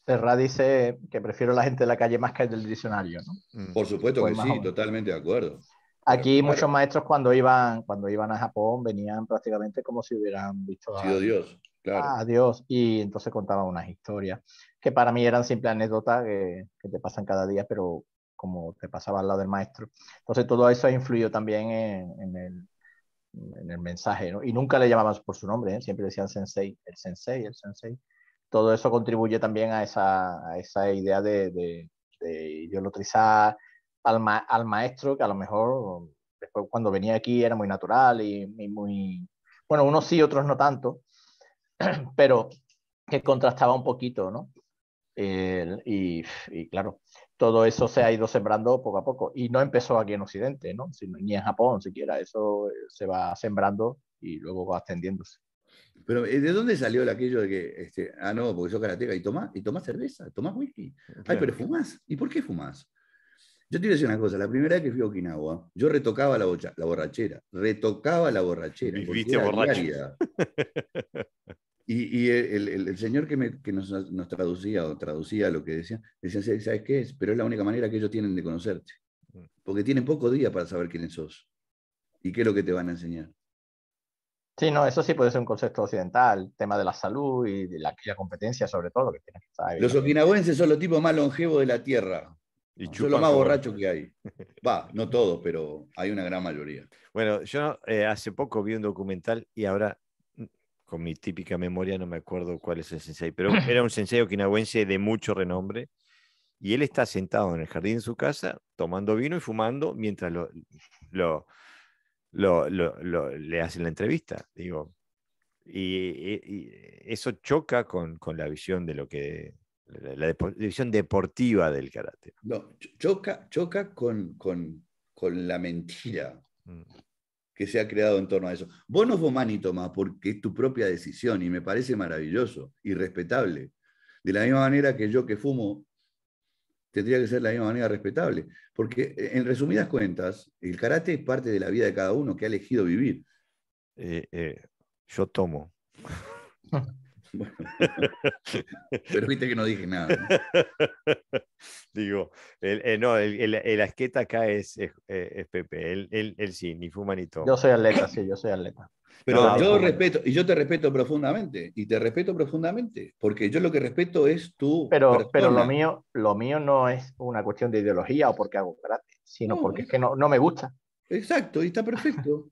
[SPEAKER 3] Serra dice que prefiero la gente de la calle más que el del diccionario, ¿no?
[SPEAKER 1] mm,
[SPEAKER 2] Por supuesto
[SPEAKER 3] Pues
[SPEAKER 2] que
[SPEAKER 3] más o
[SPEAKER 2] sí,
[SPEAKER 3] menos.
[SPEAKER 2] totalmente de acuerdo.
[SPEAKER 3] Aquí muchos
[SPEAKER 2] Claro,
[SPEAKER 3] maestros cuando iban a Japón venían prácticamente como si hubieran visto
[SPEAKER 2] sido Dios, claro.
[SPEAKER 3] a Dios y entonces contaban unas historias que para mí eran simples anécdotas que te pasan cada día, pero como te pasaba al lado del maestro. Entonces todo eso ha influido también en el mensaje, ¿no? Y nunca le llamaban por su nombre, ¿eh? Siempre decían sensei, el sensei, el sensei. Todo eso contribuye también a esa idea de idolatrizar al maestro, que a lo mejor después cuando venía aquí era muy natural y muy... Bueno, unos sí, otros no tanto, pero que contrastaba un poquito, ¿no? Y claro, todo eso se ha ido sembrando poco a poco y no empezó aquí en Occidente, ¿no? Ni en Japón siquiera, eso se va sembrando y luego va extendiéndose.
[SPEAKER 2] Pero ¿de dónde salió aquello de que, no, porque sos karateca y tomás cerveza, tomás whisky? Ay, pero
[SPEAKER 1] claro.
[SPEAKER 2] fumás. ¿Y por qué fumás? Yo te voy a decir una cosa, la primera vez que fui a Okinawa, yo retocaba la borrachera, porque
[SPEAKER 1] Viviste
[SPEAKER 2] era
[SPEAKER 1] borracho.
[SPEAKER 2] diaria. Y el señor que nos traducía o traducía lo que decía, ¿sabes qué es? Pero es la única manera que ellos tienen de conocerte. Porque tienen poco día para saber quiénes sos y qué es lo que te van a enseñar.
[SPEAKER 3] Sí, no, eso sí puede ser un concepto occidental, el tema de la salud y de la competencia sobre todo, que tienes que estar ahí
[SPEAKER 2] Los
[SPEAKER 3] la gente.
[SPEAKER 2] okinawenses son los tipos más longevos de la tierra.
[SPEAKER 1] Y
[SPEAKER 2] Son los
[SPEAKER 1] chupan
[SPEAKER 2] más
[SPEAKER 1] como los...
[SPEAKER 2] borrachos que hay. Va, no todos, pero hay una gran mayoría.
[SPEAKER 1] Bueno, yo hace poco vi un documental y ahora, con mi típica memoria, no me acuerdo cuál es el sensei, pero era un sensei okinawense de mucho renombre y él está sentado en el jardín de su casa tomando vino y fumando mientras le hacen la entrevista. Digo, y eso choca con la visión de lo que la visión deportiva del karate.
[SPEAKER 2] No, choca con la mentira
[SPEAKER 1] Mm.
[SPEAKER 2] que se ha creado en torno a eso. Vos no fumás ni tomás porque es tu propia decisión y me parece maravilloso y respetable. De la misma manera que yo que fumo, tendría que ser de la misma manera respetable. Porque, en resumidas cuentas, el karate es parte de la vida de cada uno que ha elegido vivir.
[SPEAKER 1] Yo tomo.
[SPEAKER 2] Bueno, pero viste que no dije nada, ¿no?
[SPEAKER 1] Digo, no, el asqueta acá es Pepe. Él sí, ni fuma ni
[SPEAKER 3] Yo
[SPEAKER 1] toma.
[SPEAKER 3] soy atleta, sí, yo soy atleta.
[SPEAKER 2] Pero
[SPEAKER 1] No,
[SPEAKER 2] yo
[SPEAKER 1] bueno.
[SPEAKER 2] respeto, y yo te respeto profundamente, y te respeto profundamente, porque yo lo que respeto es tu
[SPEAKER 3] Pero
[SPEAKER 2] persona.
[SPEAKER 3] lo mío no es una cuestión de ideología o porque hago karate, sino
[SPEAKER 2] No,
[SPEAKER 3] porque es que no me gusta.
[SPEAKER 2] exacto, y está perfecto.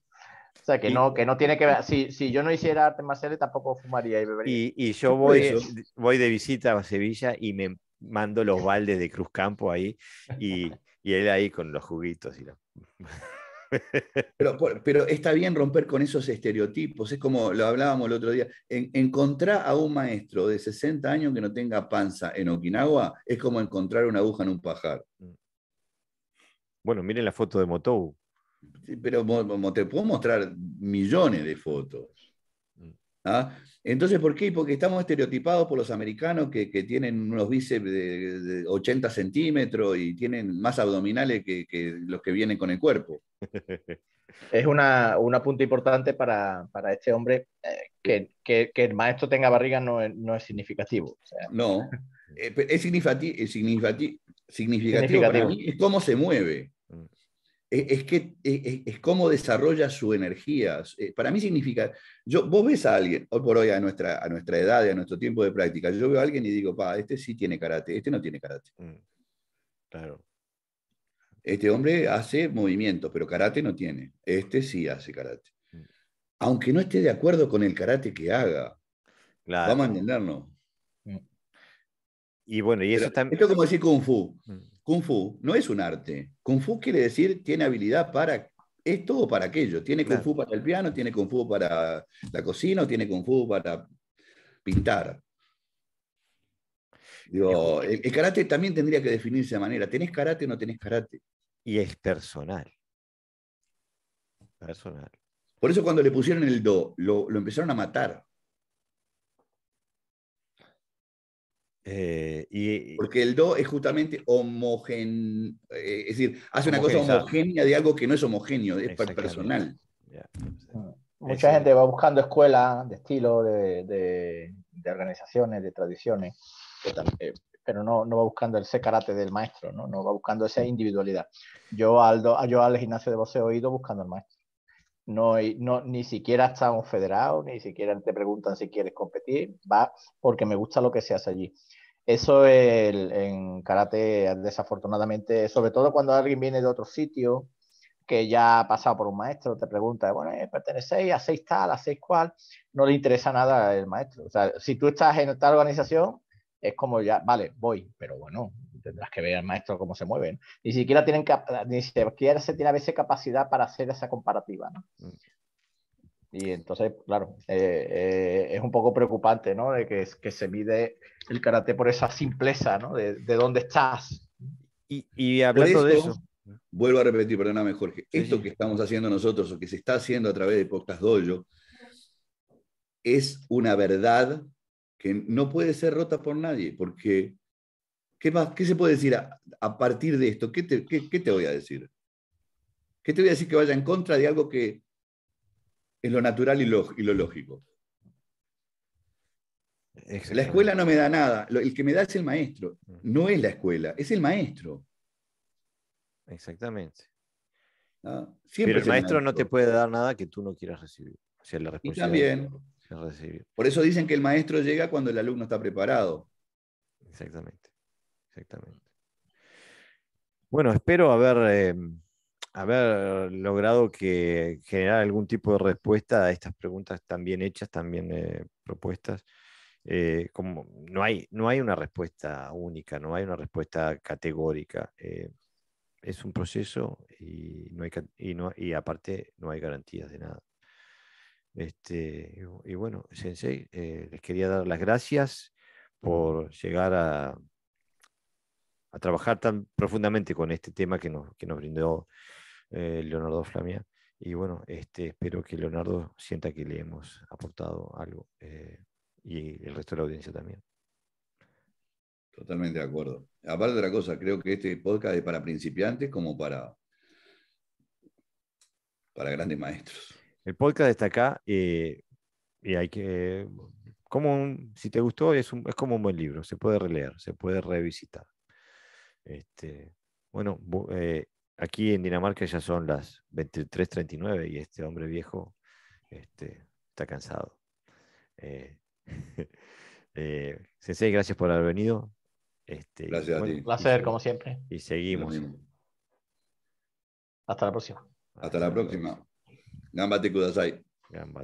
[SPEAKER 3] O sea,
[SPEAKER 1] Y,
[SPEAKER 3] que no tiene que ver. Si yo no hiciera artes marciales, tampoco fumaría y bebería.
[SPEAKER 1] y yo
[SPEAKER 2] Por eso.
[SPEAKER 1] voy de visita a Sevilla y me mando los baldes de Cruzcampo ahí y él ahí con los juguitos.
[SPEAKER 2] Pero está bien romper con esos estereotipos. Es como lo hablábamos el otro día. Encontrar a un maestro de 60 años que no tenga panza en Okinawa es como encontrar una aguja en un pajar.
[SPEAKER 1] Bueno, miren la foto de Motou.
[SPEAKER 2] Sí, pero te puedo mostrar millones de fotos. ¿Ah? Entonces, ¿por qué? Porque estamos estereotipados por los americanos que tienen unos bíceps de 80 centímetros y tienen más abdominales que los que vienen con el cuerpo.
[SPEAKER 3] Es un punto importante para este hombre que el maestro tenga barriga no es significativo. O sea,
[SPEAKER 2] No, es significativo para
[SPEAKER 3] significativo.
[SPEAKER 2] mí, es cómo se mueve. Es que es cómo desarrolla su energía. Para mí significa, vos ves a alguien, hoy por hoy a nuestra edad y a nuestro tiempo de práctica, yo veo a alguien y digo, este sí tiene karate, este no tiene karate.
[SPEAKER 1] Claro.
[SPEAKER 2] Este hombre hace movimientos, pero karate no tiene. Este sí hace karate. Aunque no esté de acuerdo con el karate que haga. Vamos a
[SPEAKER 1] Claro.
[SPEAKER 2] entendernos.
[SPEAKER 1] Y bueno, y
[SPEAKER 2] Pero
[SPEAKER 1] eso también.
[SPEAKER 2] esto es como decir Kung Fu. Kung Fu no es un arte. Kung Fu quiere decir tiene habilidad para esto o para aquello. Tiene Kung
[SPEAKER 1] Claro.
[SPEAKER 2] Fu para el piano, tiene Kung Fu para la cocina, o tiene Kung Fu para pintar. Digo, el karate también tendría que definirse de manera. ¿Tenés karate o no tenés karate?
[SPEAKER 1] Y es personal. Personal.
[SPEAKER 2] Por eso cuando le pusieron el do, lo empezaron a matar. Porque el do es justamente es decir, hace una cosa
[SPEAKER 1] Homogeneizar.
[SPEAKER 2] homogénea de algo que no es homogéneo, es
[SPEAKER 1] Exactamente.
[SPEAKER 2] personal.
[SPEAKER 1] Ya.
[SPEAKER 3] Mucha gente va buscando escuelas de estilo, de organizaciones, de tradiciones, pero no va buscando ese karate del maestro, no va buscando esa individualidad. Yo al gimnasio de boxeo he ido buscando al maestro. Ni siquiera estamos federados, ni siquiera te preguntan si quieres competir, va porque me gusta lo que se hace allí. Eso en karate, desafortunadamente, sobre todo cuando alguien viene de otro sitio, que ya ha pasado por un maestro, te pregunta, bueno, ¿pertenecéis a 6 tal, a 6 cual? No le interesa nada el maestro. O sea, si tú estás en tal organización, es como ya, vale, voy, pero bueno, tendrás que ver al maestro cómo se mueve, ¿no? Ni siquiera se tiene a veces capacidad para hacer esa comparativa, ¿no? Y entonces, claro, es un poco preocupante, ¿no? De que se mide el karate por esa simpleza, ¿no? De dónde estás.
[SPEAKER 1] Y
[SPEAKER 2] Por
[SPEAKER 1] hablando de
[SPEAKER 2] eso,
[SPEAKER 1] eso.
[SPEAKER 2] vuelvo a repetir, perdóname Jorge,
[SPEAKER 1] Sí,
[SPEAKER 2] esto
[SPEAKER 1] sí.
[SPEAKER 2] que estamos haciendo nosotros o que se está haciendo a través de Podcast Dojo es una verdad que no puede ser rota por nadie, porque ¿qué se puede decir a partir de esto? ¿Qué te voy a decir? ¿Qué te voy a decir que vaya en contra de algo que es lo natural y lo lógico? La escuela no me da nada, el que me da es el maestro, no es la escuela, es el maestro.
[SPEAKER 1] Exactamente.
[SPEAKER 2] ¿No?
[SPEAKER 1] Pero
[SPEAKER 2] Siempre
[SPEAKER 1] el
[SPEAKER 2] es el
[SPEAKER 1] maestro no te
[SPEAKER 2] maestro.
[SPEAKER 1] puede dar nada que tú no quieras recibir. O sea, la
[SPEAKER 2] Y
[SPEAKER 1] responsabilidad
[SPEAKER 2] también,
[SPEAKER 1] es recibir.
[SPEAKER 2] por eso dicen que el maestro llega cuando el alumno está preparado.
[SPEAKER 1] Exactamente. Exactamente. Bueno, espero haber logrado generar algún tipo de respuesta a estas preguntas tan bien hechas, tan bien propuestas. Como no hay una respuesta única, no hay una respuesta categórica. Es un proceso y aparte no hay garantías de nada. Y bueno, Sensei, les quería dar las gracias por llegar a trabajar tan profundamente con este tema que nos brindó Leonardo Flamia. Y bueno, espero que Leonardo sienta que le hemos aportado algo y el resto de la audiencia también.
[SPEAKER 2] Totalmente de acuerdo. Aparte de otra cosa, creo que este podcast es para principiantes como para grandes maestros.
[SPEAKER 1] El podcast está acá y hay que, si te gustó, es como un buen libro, se puede releer, se puede revisitar. Bueno, aquí en Dinamarca ya son las 23:39 y este hombre viejo está cansado. Eh, Sensei, gracias por haber venido.
[SPEAKER 2] Gracias a ti.
[SPEAKER 3] Un placer, como siempre.
[SPEAKER 1] Y
[SPEAKER 2] Lo
[SPEAKER 1] seguimos.
[SPEAKER 2] mismo.
[SPEAKER 3] Hasta la próxima.
[SPEAKER 2] Hasta la próxima. Gambate kudasai.
[SPEAKER 1] Gamba.